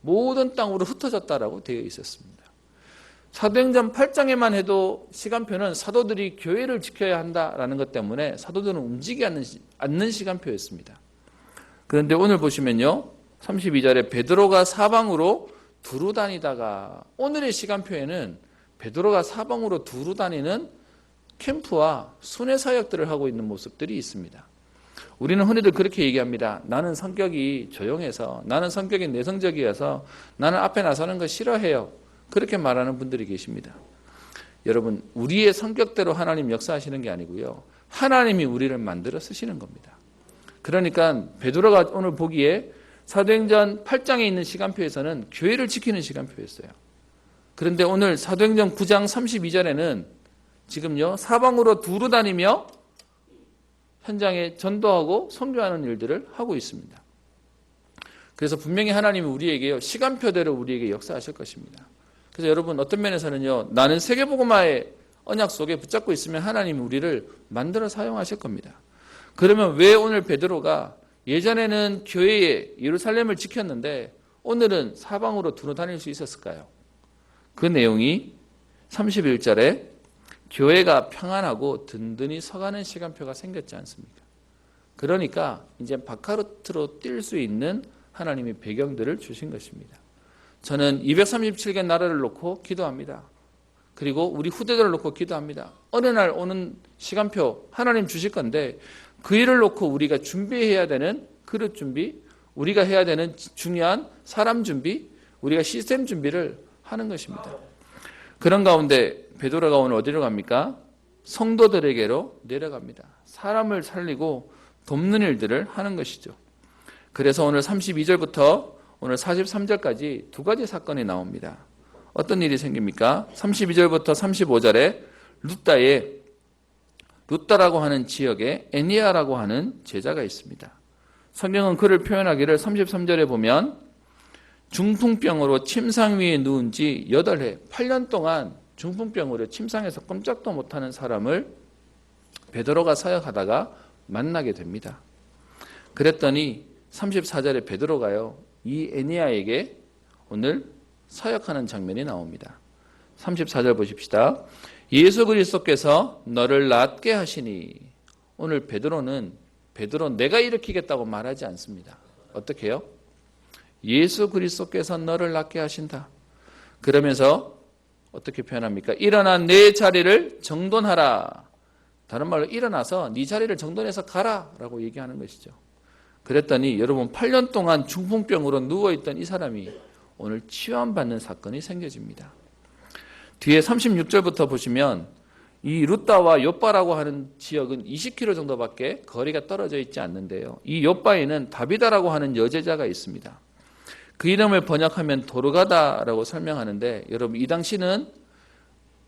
A: 모든 땅으로 흩어졌다라고 되어 있었습니다. 사도행전 8장에만 해도 시간표는 사도들이 교회를 지켜야 한다라는 것 때문에 사도들은 움직이지 않는 시간표였습니다. 그런데 오늘 보시면요, 32절에 베드로가 사방으로 두루 다니다가, 오늘의 시간표에는 베드로가 사방으로 두루 다니는 캠프와 순회 사역들을 하고 있는 모습들이 있습니다. 우리는 흔히들 그렇게 얘기합니다. 나는 성격이 조용해서, 나는 성격이 내성적이어서 나는 앞에 나서는 거 싫어해요. 그렇게 말하는 분들이 계십니다. 여러분, 우리의 성격대로 하나님 역사하시는 게 아니고요, 하나님이 우리를 만들어 쓰시는 겁니다. 그러니까 베드로가 오늘 보기에 사도행전 8장에 있는 시간표에서는 교회를 지키는 시간표였어요. 그런데 오늘 사도행전 9장 32절에는 지금요, 사방으로 두루 다니며 현장에 전도하고 선교하는 일들을 하고 있습니다. 그래서 분명히 하나님이 우리에게요, 시간표대로 우리에게 역사하실 것입니다. 그래서 여러분, 어떤 면에서는요, 나는 세계복음화의 언약 속에 붙잡고 있으면 하나님이 우리를 만들어 사용하실 겁니다. 그러면 왜 오늘 베드로가 예전에는 교회에 예루살렘을 지켰는데 오늘은 사방으로 두루 다닐 수 있었을까요? 그 내용이 31절에 교회가 평안하고 든든히 서가는 시간표가 생겼지 않습니까? 그러니까 이제 바카르트로 뛸 수 있는 하나님의 배경들을 주신 것입니다. 저는 237개 나라를 놓고 기도합니다. 그리고 우리 후대들을 놓고 기도합니다. 어느 날 오는 시간표 하나님 주실 건데 그 일을 놓고 우리가 준비해야 되는 그릇 준비, 우리가 해야 되는 중요한 사람 준비, 우리가 시스템 준비를 하는 것입니다. 그런 가운데 베드로가 오늘 어디로 갑니까? 성도들에게로 내려갑니다. 사람을 살리고 돕는 일들을 하는 것이죠. 그래서 오늘 32절부터 오늘 43절까지 두 가지 사건이 나옵니다. 어떤 일이 생깁니까? 32절부터 35절에 루다라고 하는 지역에 애니아라고 하는 제자가 있습니다. 성경은 그를 표현하기를 33절에 보면 중풍병으로 침상 위에 누운 지 8해, 8년 동안 중풍병으로 침상에서 꼼짝도 못하는 사람을 베드로가 사역하다가 만나게 됩니다. 그랬더니 34절에 베드로가요, 이 애니아에게 오늘 사역하는 장면이 나옵니다. 34절 보십시다. 예수 그리스도께서 너를 낫게 하시니. 오늘 베드로 내가 일으키겠다고 말하지 않습니다. 어떻게 해요? 예수 그리스도께서 너를 낫게 하신다. 그러면서 어떻게 표현합니까? 일어나 내 자리를 정돈하라. 다른 말로 일어나서 네 자리를 정돈해서 가라 라고 얘기하는 것이죠. 그랬더니 여러분 8년 동안 중풍병으로 누워있던 이 사람이 오늘 치유받는 사건이 생겨집니다. 뒤에 36절부터 보시면 이 루다와 욥바라고 하는 지역은 20km 정도밖에 거리가 떨어져 있지 않는데요. 이 욥바에는 다비다라고 하는 여제자가 있습니다. 그 이름을 번역하면 도르가다라고 설명하는데 여러분 이 당시는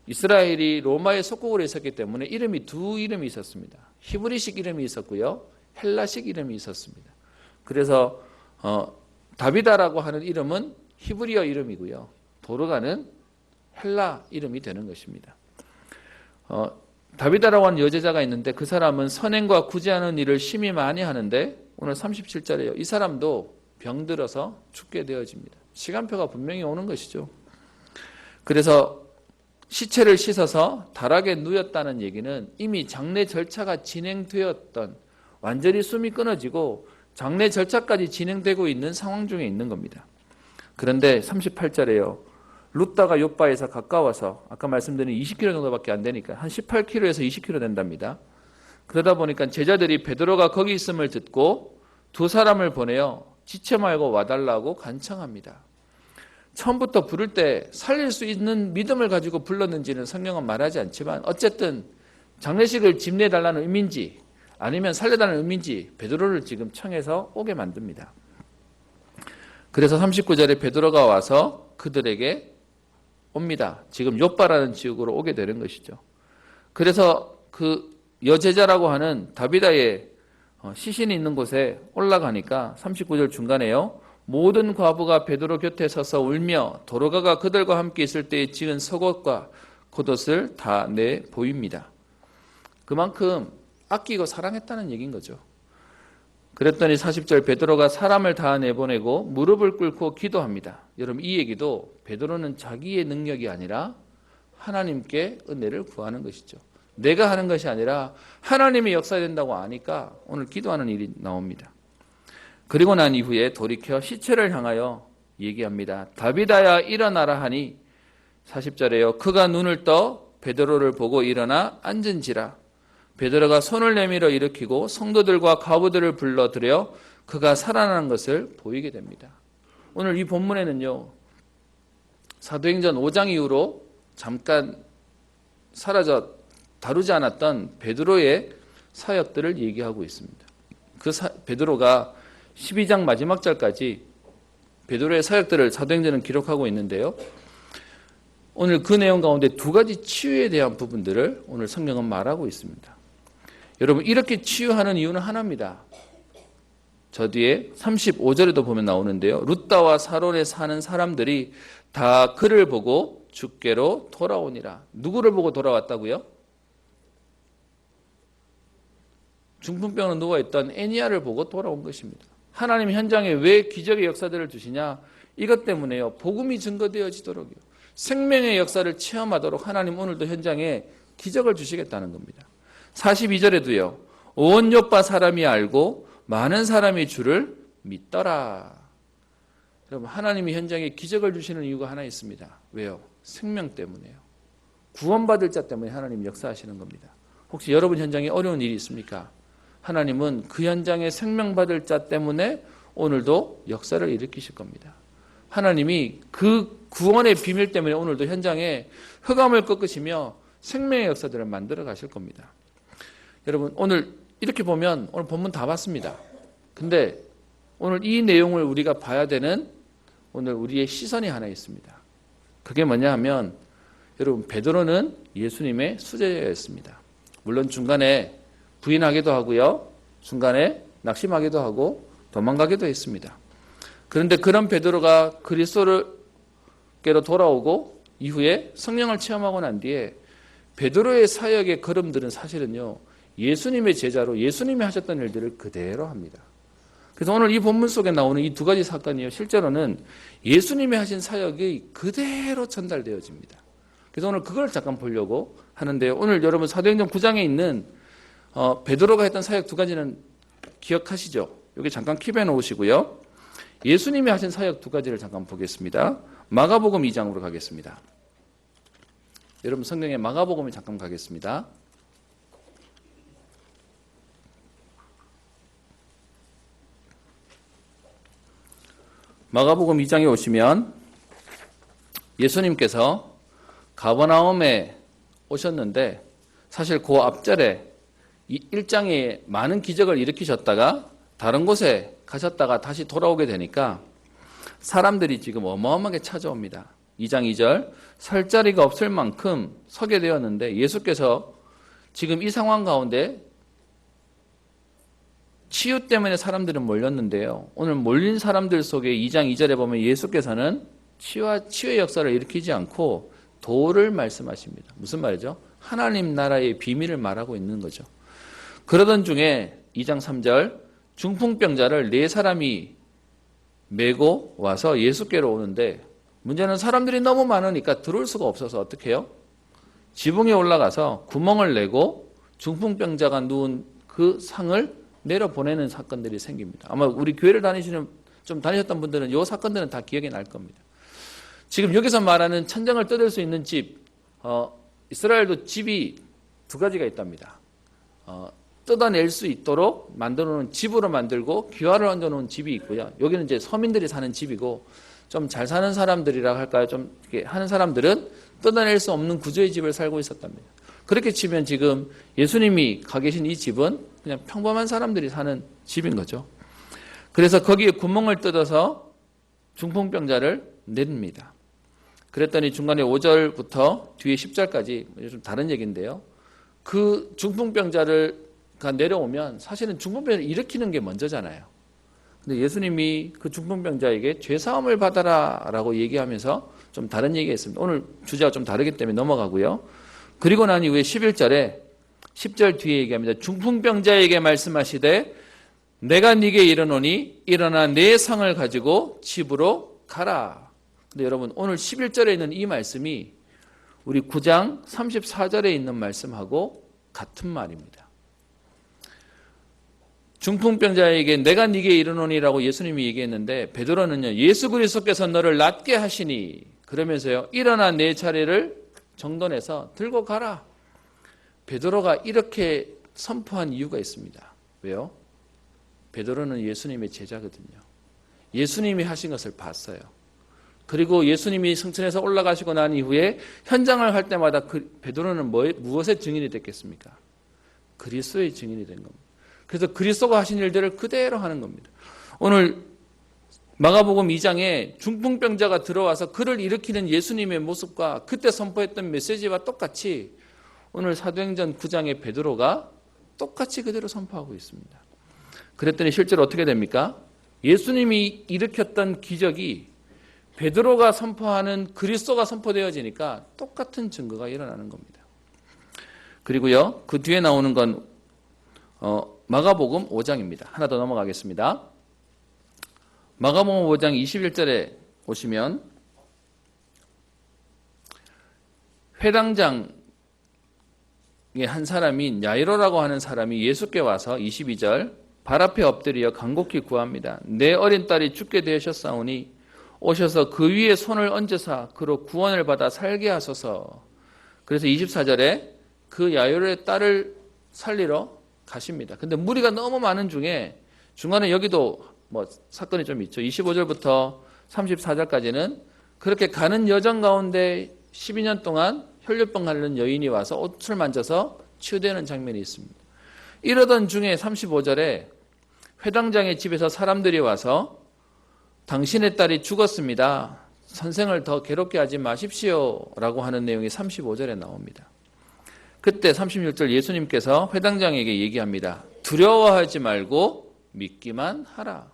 A: 이스라엘이 로마의 속국으로 있었기 때문에 두 이름이 있었습니다. 히브리식 이름이 있었고요. 헬라식 이름이 있었습니다. 그래서 다비다라고 하는 이름은 히브리어 이름이고요. 도르가는 헬라 이름이 되는 것입니다. 다비다라고 하는 여제자가 있는데 그 사람은 선행과 구제하는 일을 심히 많이 하는데 오늘 37절에요. 이 사람도 병들어서 죽게 되어집니다. 시간표가 분명히 오는 것이죠. 그래서 시체를 씻어서 다락에 누였다는 얘기는 이미 장례 절차가 진행되었던, 완전히 숨이 끊어지고 장례 절차까지 진행되고 있는 상황 중에 있는 겁니다. 그런데 38절에요. 루다가 욥바에서 가까워서 아까 말씀드린 20km 정도밖에 안 되니까 한 18km에서 20km 된답니다. 그러다 보니까 제자들이 베드로가 거기 있음을 듣고 두 사람을 보내어 지체 말고 와달라고 간청합니다. 처음부터 부를 때 살릴 수 있는 믿음을 가지고 불렀는지는 성경은 말하지 않지만 어쨌든 장례식을 집례해달라는 의미인지 아니면 살려달라는 의미인지 베드로를 지금 청해서 오게 만듭니다. 그래서 39절에 베드로가 와서 그들에게 옵니다. 지금 욥바라는 지역으로 오게 되는 것이죠. 그래서 그 여제자라고 하는 다비다의 시신이 있는 곳에 올라가니까 39절 중간에요. 모든 과부가 베드로 곁에 서서 울며 도로가가 그들과 함께 있을 때에 지은 속옷과 겉옷을 다 내 보입니다. 그만큼 아끼고 사랑했다는 얘기인 거죠. 그랬더니 40절 베드로가 사람을 다 내보내고 무릎을 꿇고 기도합니다. 여러분 이 얘기도 베드로는 자기의 능력이 아니라 하나님께 은혜를 구하는 것이죠. 내가 하는 것이 아니라 하나님이 역사된다고 아니까 오늘 기도하는 일이 나옵니다. 그리고 난 이후에 돌이켜 시체를 향하여 얘기합니다. 다비다야 일어나라 하니 40절에요. 그가 눈을 떠 베드로를 보고 일어나 앉은지라. 베드로가 손을 내밀어 일으키고 성도들과 과부들을 불러들여 그가 살아나는 것을 보이게 됩니다. 오늘 이 본문에는요. 사도행전 5장 이후로 잠깐 사라져 다루지 않았던 베드로의 사역들을 얘기하고 있습니다. 베드로가 12장 마지막 절까지 베드로의 사역들을 사도행전은 기록하고 있는데요. 오늘 그 내용 가운데 두 가지 치유에 대한 부분들을 오늘 성경은 말하고 있습니다. 여러분 이렇게 치유하는 이유는 하나입니다. 저 뒤에 35절에도 보면 나오는데요. 룻다와 사론에 사는 사람들이 다 그를 보고 주께로 돌아오니라. 누구를 보고 돌아왔다고요? 중풍병으로 누워있던 애니아를 보고 돌아온 것입니다. 하나님 현장에 왜 기적의 역사들을 주시냐? 이것 때문에요. 복음이 증거되어지도록요. 생명의 역사를 체험하도록 하나님 오늘도 현장에 기적을 주시겠다는 겁니다. 42절에도요. 온 요파 사람이 알고 많은 사람이 주를 믿더라. 여러분, 하나님이 현장에 기적을 주시는 이유가 하나 있습니다. 왜요? 생명 때문에요. 구원받을 자 때문에 하나님 역사하시는 겁니다. 혹시 여러분 현장에 어려운 일이 있습니까? 하나님은 그 현장에 생명받을 자 때문에 오늘도 역사를 일으키실 겁니다. 하나님이 그 구원의 비밀 때문에 오늘도 현장에 흑암을 꺾으시며 생명의 역사들을 만들어 가실 겁니다. 여러분, 오늘 이렇게 보면 오늘 본문 다 봤습니다. 근데 오늘 이 내용을 우리가 봐야 되는 오늘 우리의 시선이 하나 있습니다. 그게 뭐냐 하면 여러분, 베드로는 예수님의 수제자였습니다. 물론 중간에 부인하기도 하고요. 중간에 낙심하기도 하고 도망가기도 했습니다. 그런데 그런 베드로가 그리스도께로 돌아오고 이후에 성령을 체험하고 난 뒤에 베드로의 사역의 걸음들은 사실은요. 예수님의 제자로 예수님이 하셨던 일들을 그대로 합니다. 그래서 오늘 이 본문 속에 나오는 이 두 가지 사건이요. 실제로는 예수님이 하신 사역이 그대로 전달되어집니다. 그래서 오늘 그걸 잠깐 보려고 하는데요. 오늘 여러분 사도행전 9장에 있는 베드로가 했던 사역 두 가지는 기억하시죠? 여기 잠깐 킵해 놓으시고요. 예수님이 하신 사역 두 가지를 잠깐 보겠습니다. 마가복음 2장으로 가겠습니다. 여러분 성경에 마가복음에 잠깐 가겠습니다. 마가복음 2장에 오시면 예수님께서 가버나움에 오셨는데 사실 그 앞절에 이 1장에 많은 기적을 일으키셨다가 다른 곳에 가셨다가 다시 돌아오게 되니까 사람들이 지금 어마어마하게 찾아옵니다. 2장 2절 설 자리가 없을 만큼 서게 되었는데 예수께서 지금 이 상황 가운데 치유 때문에 사람들은 몰렸는데요. 오늘 몰린 사람들 속에 2장 2절에 보면 예수께서는 치유의 역사를 일으키지 않고 도를 말씀하십니다. 무슨 말이죠? 하나님 나라의 비밀을 말하고 있는 거죠. 그러던 중에 2장 3절 중풍병자를 4사람이 메고 와서 예수께로 오는데 문제는 사람들이 너무 많으니까 들어올 수가 없어서 어떻게 해요? 지붕에 올라가서 구멍을 내고 중풍병자가 누운 그 상을 내려보내는 사건들이 생깁니다. 아마 우리 교회를 좀 다니셨던 분들은 이 사건들은 다 기억이 날 겁니다. 지금 여기서 말하는 천장을 뜯을 수 있는 집, 이스라엘도 집이 두 가지가 있답니다. 뜯어낼 수 있도록 만들어 놓은 집으로 만들고 기와를 얹어 놓은 집이 있고요. 여기는 이제 서민들이 사는 집이고 좀 잘 사는 사람들이라 할까요? 좀 이렇게 하는 사람들은 뜯어낼 수 없는 구조의 집을 살고 있었답니다. 그렇게 치면 지금 예수님이 가 계신 이 집은 그냥 평범한 사람들이 사는 집인 거죠. 그래서 거기에 구멍을 뜯어서 중풍병자를 내립니다. 그랬더니 중간에 5절부터 뒤에 10절까지 좀 다른 얘기인데요. 그 중풍병자가 내려오면 사실은 중풍병자를 일으키는 게 먼저잖아요. 근데 예수님이 그 중풍병자에게 죄사함을 받아라 라고 얘기하면서 좀 다른 얘기가 있습니다. 오늘 주제가 좀 다르기 때문에 넘어가고요. 그리고 난 이후에 11절에 10절 뒤에 얘기합니다. 중풍병자에게 말씀하시되 내가 네게 이르노니 일어나 내 상을 가지고 집으로 가라. 근데 여러분 오늘 11절에 있는 이 말씀이 우리 9장 34절에 있는 말씀하고 같은 말입니다. 중풍병자에게 내가 네게 이르노니라고 예수님이 얘기했는데 베드로는요. 예수 그리스도께서 너를 낫게 하시니 그러면서요. 일어나 내 차례를 정돈해서 들고 가라. 베드로가 이렇게 선포한 이유가 있습니다. 왜요? 베드로는 예수님의 제자거든요. 예수님이 하신 것을 봤어요. 그리고 예수님이 승천해서 올라가시고 난 이후에 현장을 갈 때마다 베드로는 무엇의 증인이 됐겠습니까? 그리스도의 증인이 된 겁니다. 그래서 그리스도가 하신 일들을 그대로 하는 겁니다. 오늘 마가복음 2장에 중풍병자가 들어와서 그를 일으키는 예수님의 모습과 그때 선포했던 메시지와 똑같이 오늘 사도행전 9장의 베드로가 똑같이 그대로 선포하고 있습니다. 그랬더니 실제로 어떻게 됩니까? 예수님이 일으켰던 기적이 베드로가 선포하는 그리스도가 선포되어지니까 똑같은 증거가 일어나는 겁니다. 그리고요, 그 뒤에 나오는 건 마가복음 5장입니다. 하나 더 넘어가겠습니다. 마가복음 5장 21절에 오시면 회당장의 한 사람인 야이로라고 하는 사람이 예수께 와서 22절 발 앞에 엎드려 간곡히 구합니다. 내 어린 딸이 죽게 되셨사오니 오셔서 그 위에 손을 얹으사 그로 구원을 받아 살게 하소서. 그래서 24절에 그 야이로의 딸을 살리러 가십니다. 근데 무리가 너무 많은 중에 중간에 여기도 뭐 사건이 좀 있죠. 25절부터 34절까지는 그렇게 가는 여정 가운데 12년 동안 혈류병 앓는 여인이 와서 옷을 만져서 치유되는 장면이 있습니다. 이러던 중에 35절에 회당장의 집에서 사람들이 와서 당신의 딸이 죽었습니다. 선생을 더 괴롭게 하지 마십시오 라고 하는 내용이 35절에 나옵니다. 그때 36절 예수님께서 회당장에게 얘기합니다. 두려워하지 말고 믿기만 하라.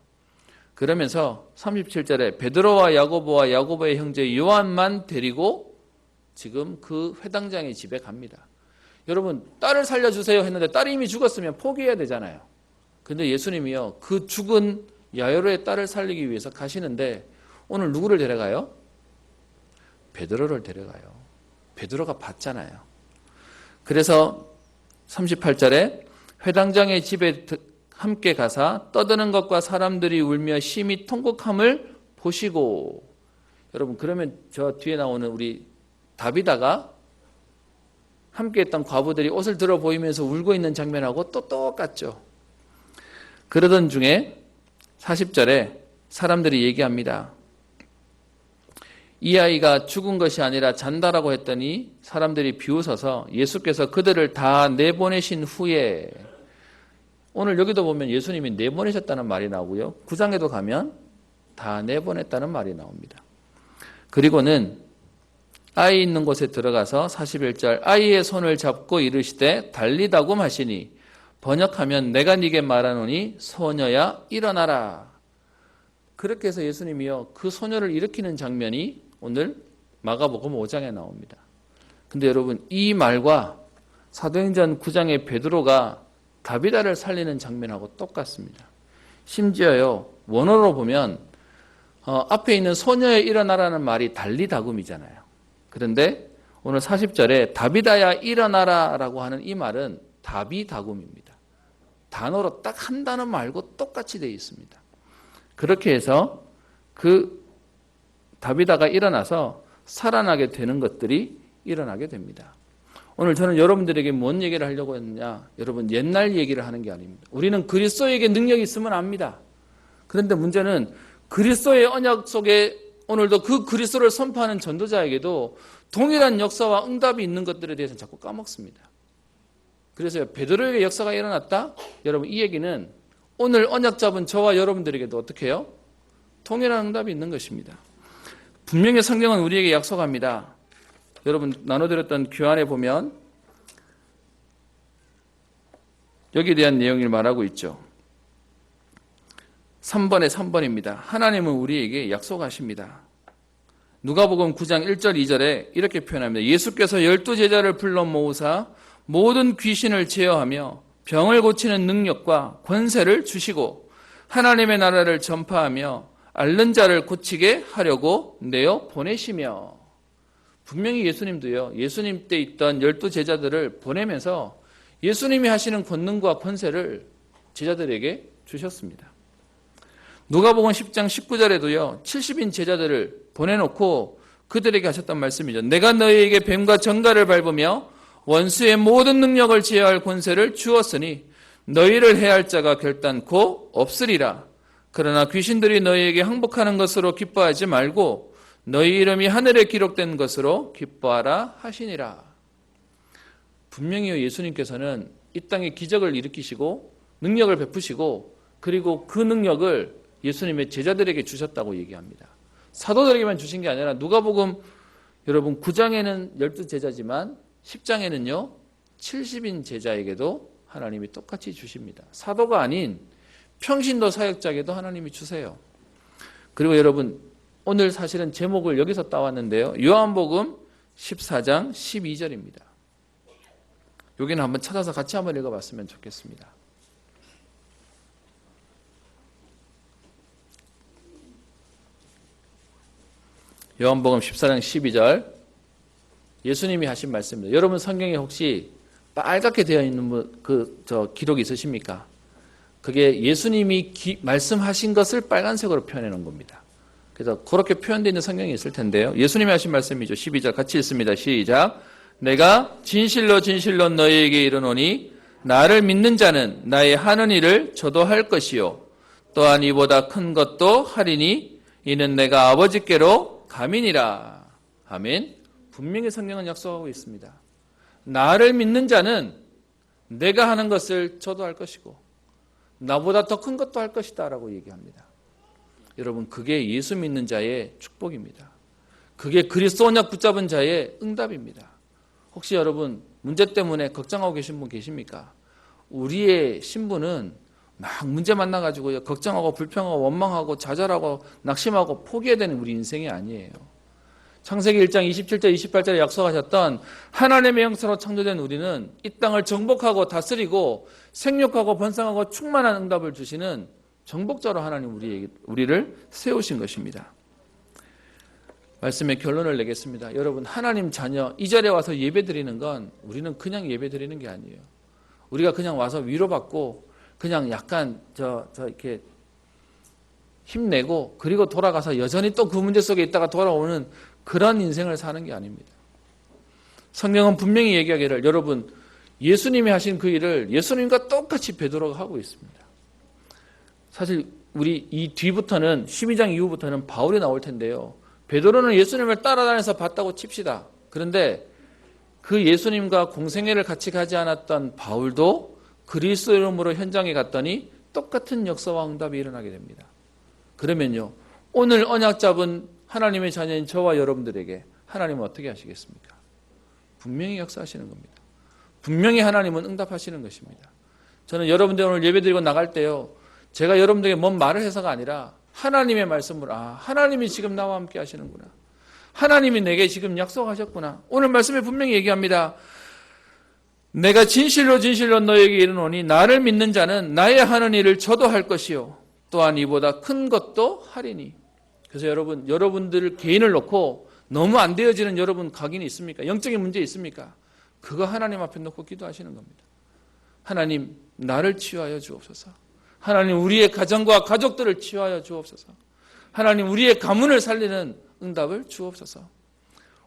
A: 그러면서 37절에 베드로와 야고보와 야고보의 형제 요한만 데리고 지금 그 회당장의 집에 갑니다. 여러분, 딸을 살려주세요 했는데 딸이 이미 죽었으면 포기해야 되잖아요. 근데 예수님이요, 그 죽은 야이로의 딸을 살리기 위해서 가시는데 오늘 누구를 데려가요? 베드로를 데려가요. 베드로가 봤잖아요. 그래서 38절에 회당장의 집에 함께 가사 떠드는 것과 사람들이 울며 심히 통곡함을 보시고, 여러분 그러면 저 뒤에 나오는 우리 다비다가 함께 했던 과부들이 옷을 들어 보이면서 울고 있는 장면하고 또 똑같죠. 그러던 중에 40절에 사람들이 얘기합니다. 이 아이가 죽은 것이 아니라 잔다라고 했더니 사람들이 비웃어서 예수께서 그들을 다 내보내신 후에, 오늘 여기도 보면 예수님이 내보내셨다는 말이 나오고요. 9장에도 가면 다 내보냈다는 말이 나옵니다. 그리고는 아이 있는 곳에 들어가서 41절 아이의 손을 잡고 이르시되 달리다고 하시니 번역하면 내가 네게 말하노니 소녀야 일어나라. 그렇게 해서 예수님이요 그 소녀를 일으키는 장면이 오늘 마가복음 5장에 나옵니다. 근데 여러분 이 말과 사도행전 9장의 베드로가 다비다를 살리는 장면하고 똑같습니다. 심지어요 원어로 보면 앞에 있는 소녀에 일어나라는 말이 달리다굼이잖아요. 그런데 오늘 40절에 다비다야 일어나라 라고 하는 이 말은 다비다굼입니다. 단어로 딱 한 단어 말고 똑같이 되어 있습니다. 그렇게 해서 그 다비다가 일어나서 살아나게 되는 것들이 일어나게 됩니다. 오늘 저는 여러분들에게 뭔 얘기를 하려고 했느냐, 여러분 옛날 얘기를 하는 게 아닙니다. 우리는 그리스도에게 능력이 있으면 압니다. 그런데 문제는 그리스도의 언약 속에 오늘도 그 그리스도를 선포하는 전도자에게도 동일한 역사와 응답이 있는 것들에 대해서는 자꾸 까먹습니다. 그래서 베드로에게 역사가 일어났다? 여러분 이 얘기는 오늘 언약 잡은 저와 여러분들에게도 어떻게 해요? 동일한 응답이 있는 것입니다. 분명히 성경은 우리에게 약속합니다. 여러분 나눠드렸던 교환에 보면 여기에 대한 내용을 말하고 있죠. 3번에 3번입니다. 하나님은 우리에게 약속하십니다. 누가복음 9장 1절 2절에 이렇게 표현합니다. 예수께서 12제자를 불러 모으사 모든 귀신을 제어하며 병을 고치는 능력과 권세를 주시고 하나님의 나라를 전파하며 앓는 자를 고치게 하려고 내어 보내시며. 분명히 예수님도요 예수님 때 있던 12제자들을 보내면서 예수님이 하시는 권능과 권세를 제자들에게 주셨습니다. 누가복음 10장 19절에도요 70인 제자들을 보내놓고 그들에게 하셨던 말씀이죠. 내가 너희에게 뱀과 정갈을 밟으며 원수의 모든 능력을 제어할 권세를 주었으니 너희를 해할 자가 결단코 없으리라. 그러나 귀신들이 너희에게 항복하는 것으로 기뻐하지 말고 너희 이름이 하늘에 기록된 것으로 기뻐하라 하시니라. 분명히 예수님께서는 이 땅에 기적을 일으키시고 능력을 베푸시고 그리고 그 능력을 예수님의 제자들에게 주셨다고 얘기합니다. 사도들에게만 주신 게 아니라 누가복음 여러분 9장에는 12제자지만 10장에는요 70인 제자에게도 하나님이 똑같이 주십니다. 사도가 아닌 평신도 사역자에게도 하나님이 주세요. 그리고 여러분 오늘 사실은 제목을 여기서 따왔는데요. 요한복음 14장 12절입니다. 여기는 한번 찾아서 같이 한번 읽어봤으면 좋겠습니다. 요한복음 14장 12절 예수님이 하신 말씀입니다. 여러분 성경에 혹시 빨갛게 되어 있는 기록이 있으십니까? 그게 예수님이 말씀하신 것을 빨간색으로 표현해 놓은 겁니다. 그래서 그렇게 표현되어 있는 성경이 있을 텐데요. 예수님이 하신 말씀이죠. 12절 같이 읽습니다. 시작. 내가 진실로 진실로 너희에게 이르노니 나를 믿는 자는 나의 하는 일을 저도 할 것이요 또한 이보다 큰 것도 하리니 이는 내가 아버지께로 감이니라. 아멘. 분명히 성경은 약속하고 있습니다. 나를 믿는 자는 내가 하는 것을 저도 할 것이고 나보다 더 큰 것도 할 것이다 라고 얘기합니다. 여러분 그게 예수 믿는 자의 축복입니다. 그게 그리스도 언약 붙잡은 자의 응답입니다. 혹시 여러분 문제 때문에 걱정하고 계신 분 계십니까? 우리의 신분은 막 문제 만나가지고 걱정하고 불평하고 원망하고 좌절하고 낙심하고 포기해야 되는 우리 인생이 아니에요. 창세기 1장 27절 28절에 약속하셨던 하나님의 형상으로 창조된 우리는 이 땅을 정복하고 다스리고 생육하고 번성하고 충만한 응답을 주시는 정복자로 하나님 우리를 세우신 것입니다. 말씀의 결론을 내겠습니다. 여러분 하나님 자녀 이 자리에 와서 예배드리는 건 우리는 그냥 예배드리는 게 아니에요. 우리가 그냥 와서 위로받고 그냥 약간 이렇게 힘내고 그리고 돌아가서 여전히 또 그 문제 속에 있다가 돌아오는 그런 인생을 사는 게 아닙니다. 성경은 분명히 얘기하기를 여러분 예수님이 하신 그 일을 예수님과 똑같이 베드로가 하고 있습니다. 사실 우리 이 뒤부터는 12장 이후부터는 바울이 나올 텐데요. 베드로는 예수님을 따라다녀서 봤다고 칩시다. 그런데 그 예수님과 공생애를 같이 가지 않았던 바울도 그리스도 이름으로 현장에 갔더니 똑같은 역사와 응답이 일어나게 됩니다. 그러면요 오늘 언약 잡은 하나님의 자녀인 저와 여러분들에게 하나님은 어떻게 하시겠습니까? 분명히 역사하시는 겁니다. 분명히 하나님은 응답하시는 것입니다. 저는 여러분들 오늘 예배드리고 나갈 때요 제가 여러분들에게 뭔 말을 해서가 아니라 하나님의 말씀으로 하나님이 지금 나와 함께 하시는구나. 하나님이 내게 지금 약속하셨구나. 오늘 말씀에 분명히 얘기합니다. 내가 진실로 진실로 너에게 이르노니 나를 믿는 자는 나의 하는 일을 저도 할 것이요 또한 이보다 큰 것도 하리니. 그래서 여러분들 개인을 놓고 너무 안 되어지는 여러분 각인이 있습니까? 영적인 문제 있습니까? 그거 하나님 앞에 놓고 기도하시는 겁니다. 하나님 나를 치유하여 주옵소서. 하나님 우리의 가정과 가족들을 치유하여 주옵소서. 하나님 우리의 가문을 살리는 응답을 주옵소서.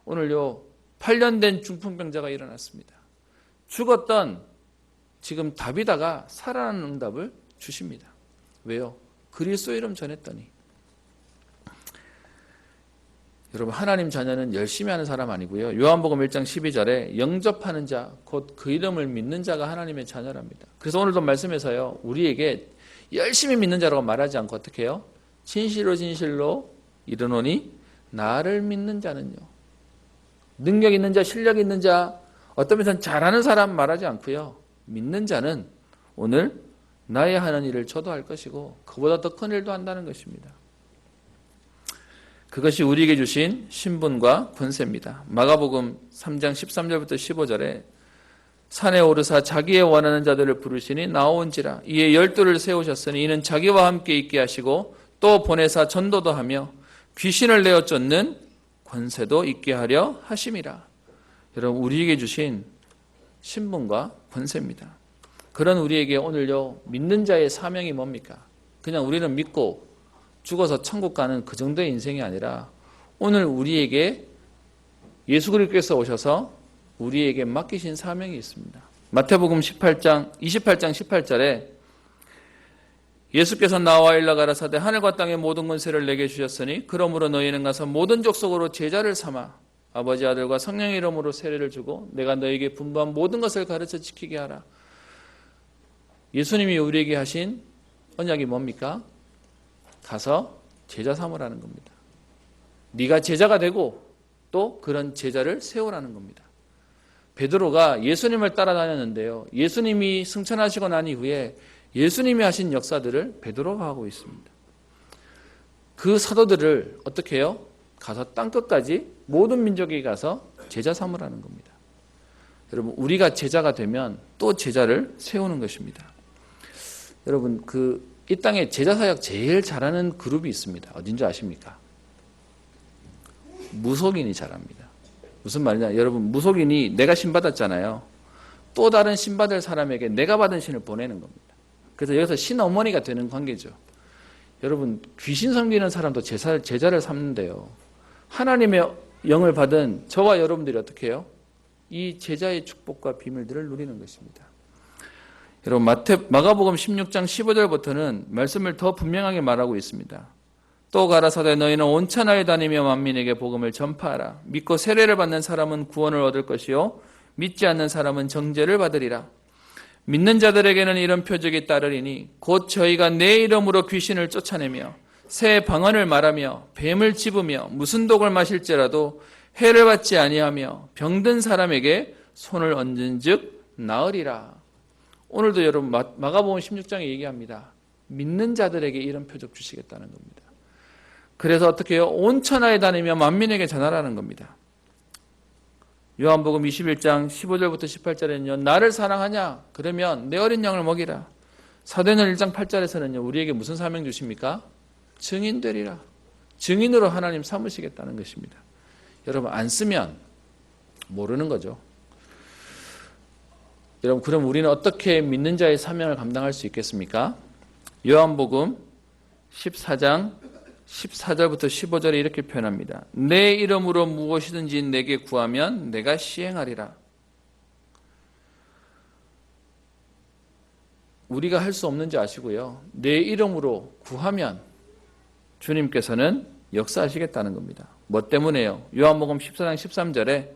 A: 오늘요 8년 된 중풍병자가 일어났습니다. 죽었던 지금 다비다가 살아나는 응답을 주십니다. 왜요? 그리스도 이름 전했더니. 여러분 하나님 자녀는 열심히 하는 사람 아니고요. 요한복음 1장 12절에 영접하는 자, 곧 그 이름을 믿는 자가 하나님의 자녀랍니다. 그래서 오늘도 말씀에서요. 우리에게 열심히 믿는 자라고 말하지 않고 어떻게 해요? 진실로 진실로 이르노니 나를 믿는 자는요. 능력 있는 자, 실력 있는 자, 어떤 면에서는 잘하는 사람 말하지 않고요. 믿는 자는 오늘 나의 하는 일을 저도 할 것이고 그보다 더 큰 일도 한다는 것입니다. 그것이 우리에게 주신 신분과 권세입니다. 마가복음 3장 13절부터 15절에 산에 오르사 자기의 원하는 자들을 부르시니 나오온지라 이에 12를 세우셨으니 이는 자기와 함께 있게 하시고 또 보내사 전도도 하며 귀신을 내어 쫓는 권세도 있게 하려 하심이라. 여러분 우리에게 주신 신분과 권세입니다. 그런 우리에게 오늘요 믿는 자의 사명이 뭡니까? 그냥 우리는 믿고 죽어서 천국 가는 그 정도의 인생이 아니라 오늘 우리에게 예수 그리스도께서 오셔서 우리에게 맡기신 사명이 있습니다. 마태복음 28장 18절에 예수께서 나와 일러 가라사대 하늘과 땅의 모든 권세를 내게 주셨으니 그러므로 너희는 가서 모든 족속으로 제자를 삼아 아버지 아들과 성령의 이름으로 세례를 주고 내가 너희에게 분부한 모든 것을 가르쳐 지키게 하라. 예수님이 우리에게 하신 언약이 뭡니까? 가서 제자 삼으라는 겁니다. 네가 제자가 되고 또 그런 제자를 세우라는 겁니다. 베드로가 예수님을 따라다녔는데요. 예수님이 승천하시고 난 이후에 예수님이 하신 역사들을 베드로가 하고 있습니다. 그 사도들을 어떻게 해요? 가서 땅끝까지 모든 민족에게 가서 제자 삼으라는 겁니다. 여러분 우리가 제자가 되면 또 제자를 세우는 것입니다. 여러분 이 땅에 제자 사역 제일 잘하는 그룹이 있습니다. 어딘지 아십니까? 무속인이 잘합니다. 무슨 말이냐? 여러분, 무속인이 내가 신 받았잖아요. 또 다른 신 받을 사람에게 내가 받은 신을 보내는 겁니다. 그래서 여기서 신 어머니가 되는 관계죠. 여러분, 귀신 섬기는 사람도 제자를 삼는데요. 하나님의 영을 받은 저와 여러분들이 어떻게 해요? 이 제자의 축복과 비밀들을 누리는 것입니다. 여러분, 마가복음 16장 15절부터는 말씀을 더 분명하게 말하고 있습니다. 또 가라사대 너희는 온 천하에 다니며 만민에게 복음을 전파하라. 믿고 세례를 받는 사람은 구원을 얻을 것이요 믿지 않는 사람은 정죄를 받으리라. 믿는 자들에게는 이런 표적이 따르리니 곧 저희가 내 이름으로 귀신을 쫓아내며 새 방언을 말하며 뱀을 집으며 무슨 독을 마실지라도 해를 받지 아니하며 병든 사람에게 손을 얹은즉 나으리라. 오늘도 여러분 마가복음 16장에 얘기합니다. 믿는 자들에게 이런 표적 주시겠다는 겁니다. 그래서 어떻게 해요? 온 천하에 다니며 만민에게 전하라는 겁니다. 요한복음 21장 15절부터 18절에는요. 나를 사랑하냐? 그러면 내 어린 양을 먹이라. 사도행전 1장 8절에서는요. 우리에게 무슨 사명 주십니까? 증인 되리라. 증인으로 하나님 삼으시겠다는 것입니다. 여러분, 안 쓰면 모르는 거죠. 여러분, 그럼 우리는 어떻게 믿는 자의 사명을 감당할 수 있겠습니까? 요한복음 14장 14절부터 15절에 이렇게 표현합니다. 내 이름으로 무엇이든지 내게 구하면 내가 시행하리라. 우리가 할 수 없는지 아시고요. 내 이름으로 구하면 주님께서는 역사하시겠다는 겁니다. 뭐 때문에요? 요한복음 14장 13절에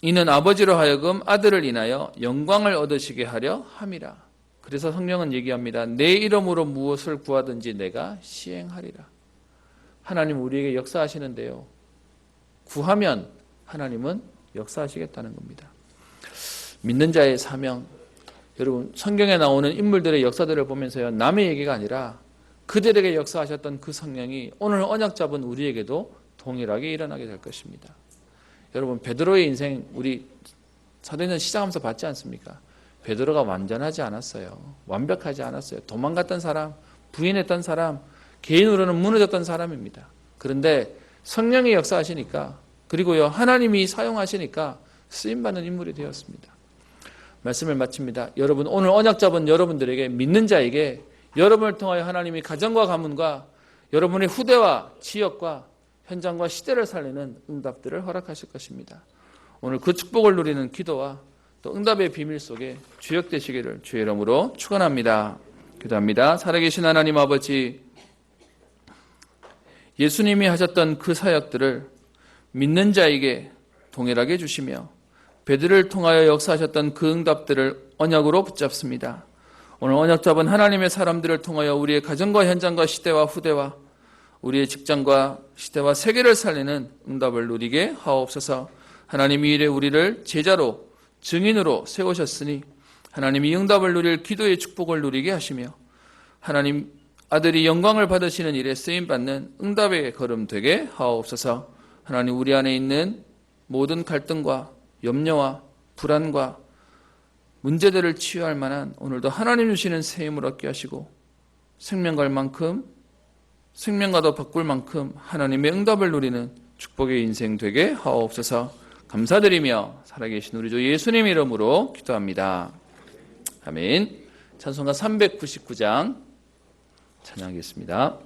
A: 이는 아버지로 하여금 아들을 인하여 영광을 얻으시게 하려 함이라. 그래서 성령은 얘기합니다. 내 이름으로 무엇을 구하든지 내가 시행하리라. 하나님 우리에게 역사하시는데요. 구하면 하나님은 역사하시겠다는 겁니다. 믿는 자의 사명. 여러분, 성경에 나오는 인물들의 역사들을 보면서요. 남의 얘기가 아니라 그들에게 역사하셨던 그 성령이 오늘 언약 잡은 우리에게도 동일하게 일어나게 될 것입니다. 여러분, 베드로의 인생 우리 사도행전 시작하면서 봤지 않습니까? 베드로가 완전하지 않았어요. 완벽하지 않았어요. 도망갔던 사람, 부인했던 사람, 개인으로는 무너졌던 사람입니다. 그런데 성령이 역사하시니까, 그리고요 하나님이 사용하시니까 쓰임받는 인물이 되었습니다. 말씀을 마칩니다. 여러분, 오늘 언약 잡은 여러분들에게, 믿는 자에게 여러분을 통하여 하나님이 가정과 가문과 여러분의 후대와 지역과 현장과 시대를 살리는 응답들을 허락하실 것입니다. 오늘 그 축복을 누리는 기도와 또 응답의 비밀 속에 주역되시기를 주의 이름으로 축원합니다. 기도합니다. 살아계신 하나님 아버지, 예수님이 하셨던 그 사역들을 믿는 자에게 동일하게 주시며 베드로를 통하여 역사하셨던 그 응답들을 언약으로 붙잡습니다. 오늘 언약 잡은 하나님의 사람들을 통하여 우리의 가정과 현장과 시대와 후대와 우리의 직장과 시대와 세계를 살리는 응답을 누리게 하옵소서. 하나님 이 일에 우리를 제자로 증인으로 세우셨으니 하나님 이 응답을 누릴 기도의 축복을 누리게 하시며 하나님 아들이 영광을 받으시는 일에 쓰임받는 응답의 걸음 되게 하옵소서. 하나님 우리 안에 있는 모든 갈등과 염려와 불안과 문제들을 치유할 만한 오늘도 하나님 주시는 새 힘을 얻게 하시고 생명 갈 만큼 생명과도 바꿀 만큼 하나님의 응답을 누리는 축복의 인생 되게 하옵소서. 감사드리며 살아계신 우리 주 예수님 이름으로 기도합니다. 아멘. 찬송가 399장 찬양하겠습니다.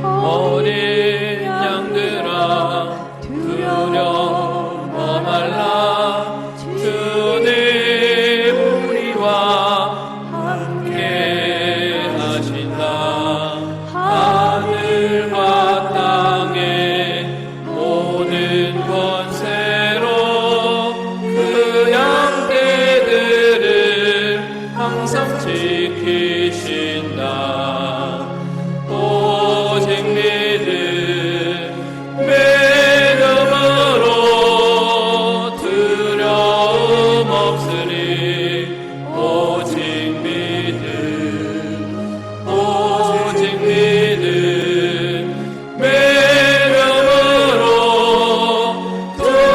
A: 어린 양들아 두려워 말라. 주님 우리와 함께 하신다. 하늘과 땅의 모든 권세로 그 양떼들을 항상 지키신다.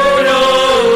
A: 두려움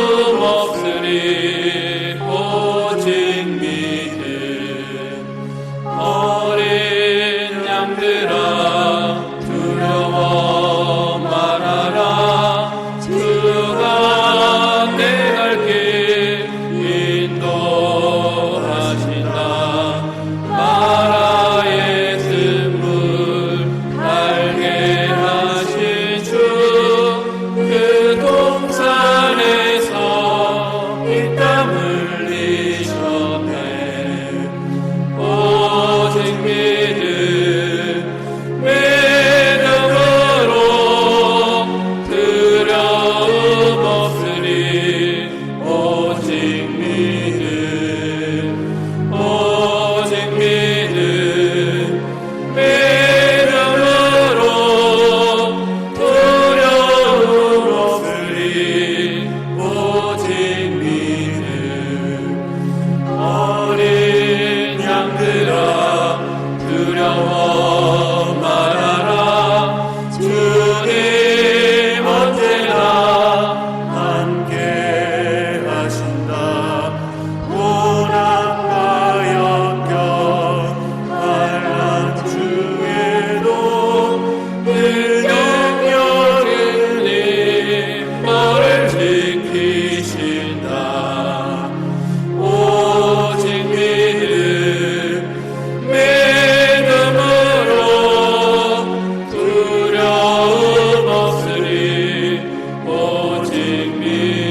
C: 두려워 말아라. 주님 언제나 함께 하신다. 고난과 역경 환난 중에도 그 능력이 너를 지키신다. 오직 믿음으로 두려움 없으리. 오직 믿음으로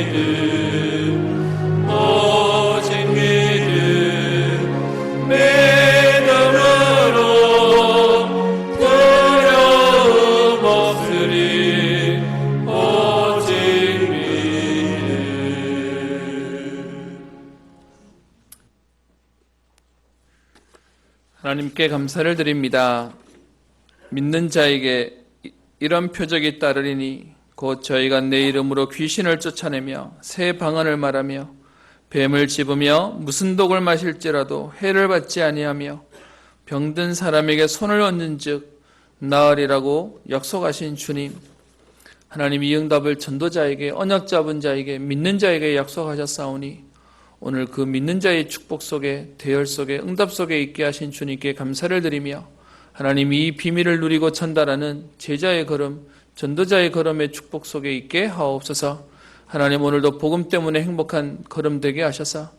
C: 두려움 없으리. 오직
A: 하나님께 감사를 드립니다. 믿는 자에게 이런 표적이 따르리니 곧 저희가 내 이름으로 귀신을 쫓아내며 새 방언을 말하며 뱀을 집으며 무슨 독을 마실지라도 해를 받지 아니하며 병든 사람에게 손을 얹은즉 나으리라고 약속하신 주님, 하나님 이 응답을 전도자에게, 언약 잡은 자에게, 믿는 자에게 약속하셨사오니 오늘 그 믿는 자의 축복 속에, 대열 속에, 응답 속에 있게 하신 주님께 감사를 드리며 하나님 이 비밀을 누리고 전달하는 제자의 걸음, 전도자의 걸음의 축복 속에 있게 하옵소서. 하나님 오늘도 복음 때문에 행복한 걸음 되게 하셔서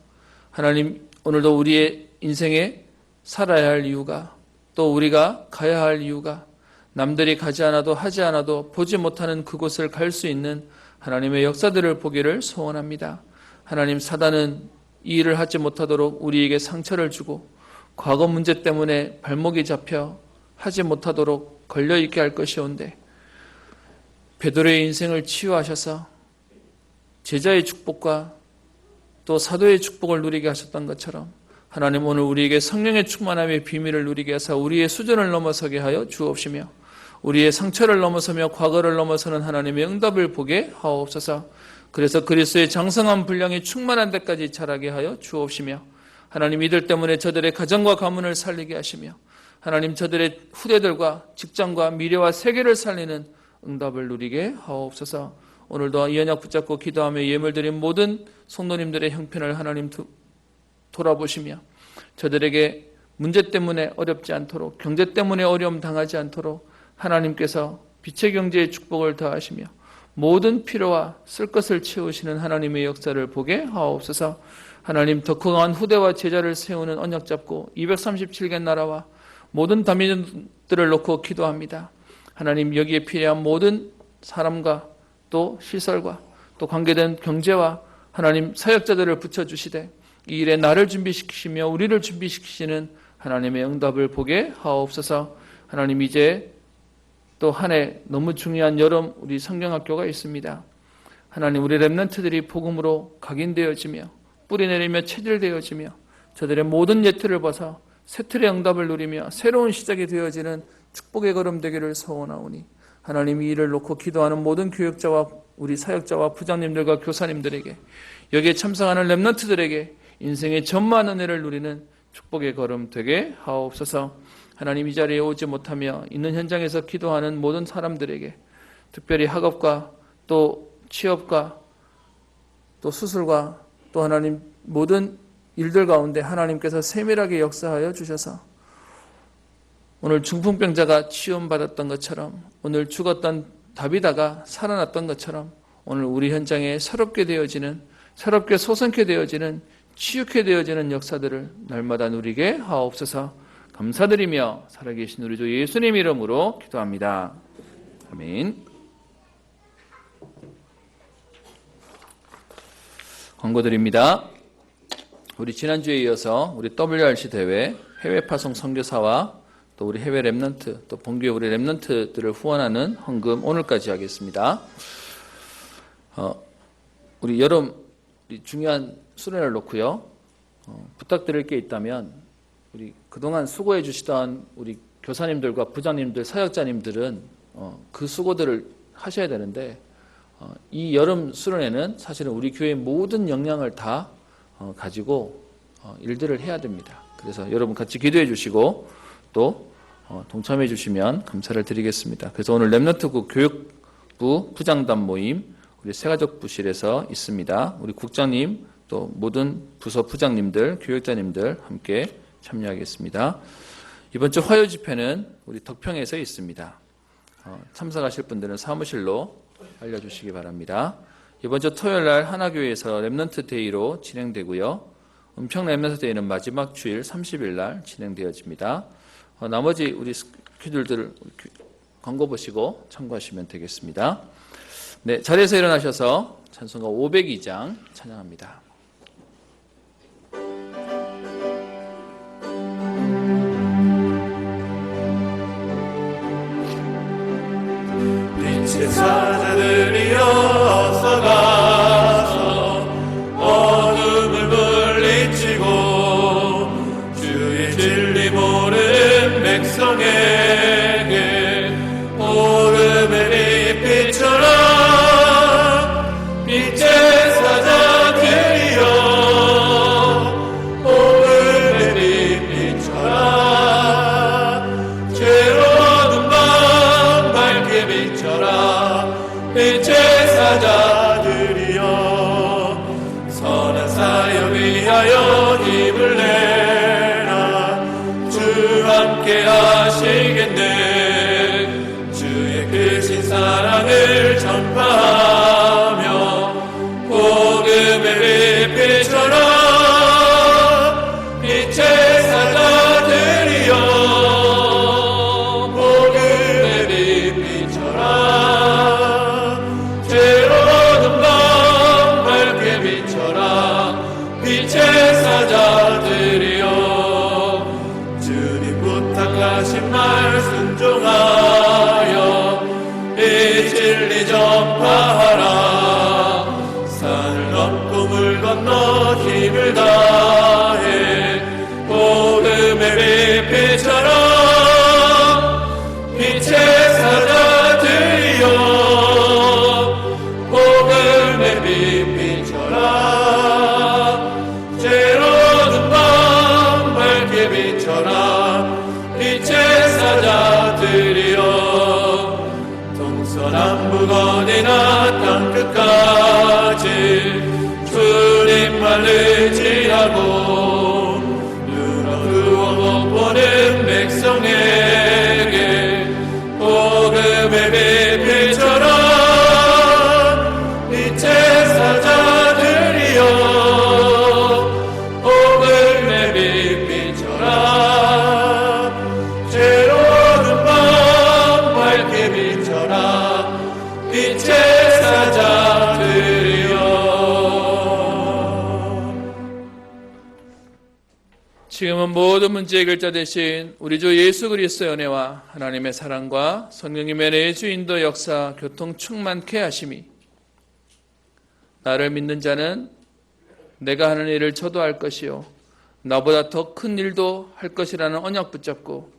A: 하나님 오늘도 우리의 인생에 살아야 할 이유가, 또 우리가 가야 할 이유가, 남들이 가지 않아도 하지 않아도 보지 못하는 그곳을 갈 수 있는 하나님의 역사들을 보기를 소원합니다. 하나님, 사단은 이 일을 하지 못하도록 우리에게 상처를 주고 과거 문제 때문에 발목이 잡혀 하지 못하도록 걸려있게 할 것이온데 베드로의 인생을 치유하셔서 제자의 축복과 또 사도의 축복을 누리게 하셨던 것처럼 하나님 오늘 우리에게 성령의 충만함의 비밀을 누리게 하사 우리의 수준을 넘어서게 하여 주옵시며 우리의 상처를 넘어서며 과거를 넘어서는 하나님의 응답을 보게 하옵소서. 그래서 그리스도의 장성한 분량이 충만한 데까지 자라게 하여 주옵시며 하나님 이들 때문에 저들의 가정과 가문을 살리게 하시며 하나님 저들의 후대들과 직장과 미래와 세계를 살리는 응답을 누리게 하옵소서. 오늘도 이 언약 붙잡고 기도하며 예물드린 모든 성도님들의 형편을 하나님 돌아보시며 저들에게 문제 때문에 어렵지 않도록, 경제 때문에 어려움 당하지 않도록 하나님께서 빛의 경제의 축복을 더하시며 모든 필요와 쓸 것을 채우시는 하나님의 역사를 보게 하옵소서. 하나님 더 강한 후대와 제자를 세우는 언약 잡고 237개 나라와 모든 다민족들을 놓고 기도합니다. 하나님 여기에 필요한 모든 사람과 또 시설과 또 관계된 경제와 하나님 사역자들을 붙여주시되 이 일에 나를 준비시키시며 우리를 준비시키시는 하나님의 응답을 보게 하옵소서. 하나님 이제 또 한 해 너무 중요한 여름 우리 성경학교가 있습니다. 하나님 우리 렘넌트들이 복음으로 각인되어지며 뿌리내리며 체질되어지며 저들의 모든 예틀을 벗어 새 틀의 응답을 누리며 새로운 시작이 되어지는 축복의 걸음 되기를 소원하오니 하나님 이 일을 놓고 기도하는 모든 교육자와 우리 사역자와 부장님들과 교사님들에게 여기에 참석하는 렘넌트들에게 인생의 전무한 은혜를 누리는 축복의 걸음 되게 하옵소서. 하나님 이 자리에 오지 못하며 있는 현장에서 기도하는 모든 사람들에게 특별히 학업과 또 취업과 또 수술과 또 하나님 모든 일들 가운데 하나님께서 세밀하게 역사하여 주셔서 오늘 중풍병자가 치유받았던 것처럼 오늘 죽었던 다비다가 살아났던 것처럼 오늘 우리 현장에 새롭게 되어지는, 새롭게 소생케 되어지는, 치유케 되어지는 역사들을 날마다 누리게 하옵소서. 감사드리며 살아계신 우리 주 예수님 이름으로 기도합니다. 아멘. 광고드립니다. 우리 지난주에 이어서 우리 WRC 대회 해외 파송 선교사와 또 우리 해외 렘넌트 또 본교회 우리 렘넌트들을 후원하는 헌금 오늘까지 하겠습니다. 우리 여름 우리 중요한 수련을 놓고요. 부탁드릴 게 있다면 우리 그동안 수고해 주시던 우리 교사님들과 부장님들, 사역자님들은 그 수고들을 하셔야 되는데 이 여름 수련회는 사실은 우리 교회의 모든 역량을 다 가지고 일들을 해야 됩니다. 그래서 여러분 같이 기도해 주시고 또 동참해 주시면 감사를 드리겠습니다. 그래서 오늘 렘넌트국 교육부 부장단 모임 우리 새가족부실에서 있습니다. 우리 국장님 또 모든 부서 부장님들, 교육자님들 함께 참여하겠습니다. 이번 주 화요 집회는 우리 덕평에서 있습니다. 참석하실 분들은 사무실로 알려주시기 바랍니다. 이번 주 토요일 날 하나교회에서 렘넌트 데이로 진행되고요. 은평 렘넌트 데이는 마지막 주일 30일 날 진행되어집니다. 나머지 우리 스케줄들 광고 보시고 참고하시면 되겠습니다. 네, 자리에서 일어나셔서 찬송가 502장 찬양합니다.
C: 빛의 사자들이여 어서 가서 어둠을 물리치고 주의 진리 모르는 백성에게 복음의 빛 비춰라. 빛의 사자들이여 복음의 빛 비춰라. 죄로운 밤 밝게 비춰라. 빛의 사자들이여 선한 사역 위하여 힘을 내라. 주 함께 하시겠네. 주의 크신 사랑을 전파하며 복음의 빛 비춰라. 빛의 사자들이여 복음의 빛 비춰라. 죄로운 밤 밝게 비춰라. 빛의 사자들이여 주님 부탁하신 말 순종하여 이 진리 전파하라. 산을 넘고 물 건너 힘을 다해 복음의 빛 비춰라. 빛의 사자들이여 복음의 빛 비춰라. 죄로운 밤 밝게 비춰라. 빛의 사자들이여 동서남북 어디나 땅끝까지 주님만 의지하고 눈어두어 못 보는 백성에게 복음의 빛 비춰라. 빛의 사자들이여 복음의 빛 비춰라. 죄로운 밤 밝게 비춰라. 빛의 사자들이여.
A: 지금은 모든 문제 해결자 되신 우리 주 예수 그리스도의 은혜와 하나님의 사랑과 성령님의 내주 인도 역사 교통 충만케 하심이 나를 믿는 자는 내가 하는 일을 저도 할 것이요 나보다 더 큰 일도 할 것이라는 언약 붙잡고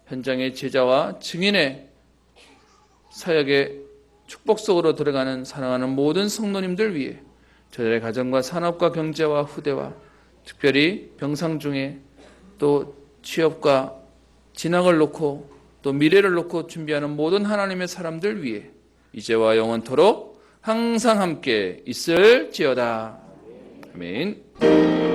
A: 현장의 제자와 증인의 사역의 축복 속으로 들어가는 사랑하는 모든 성도님들 위해 저들의 가정과 산업과 경제와 후대와 특별히 병상 중에 또 취업과 진학을 놓고 또 미래를 놓고 준비하는 모든 하나님의 사람들 위해 이제와 영원토록 항상 함께 있을지어다. 아멘.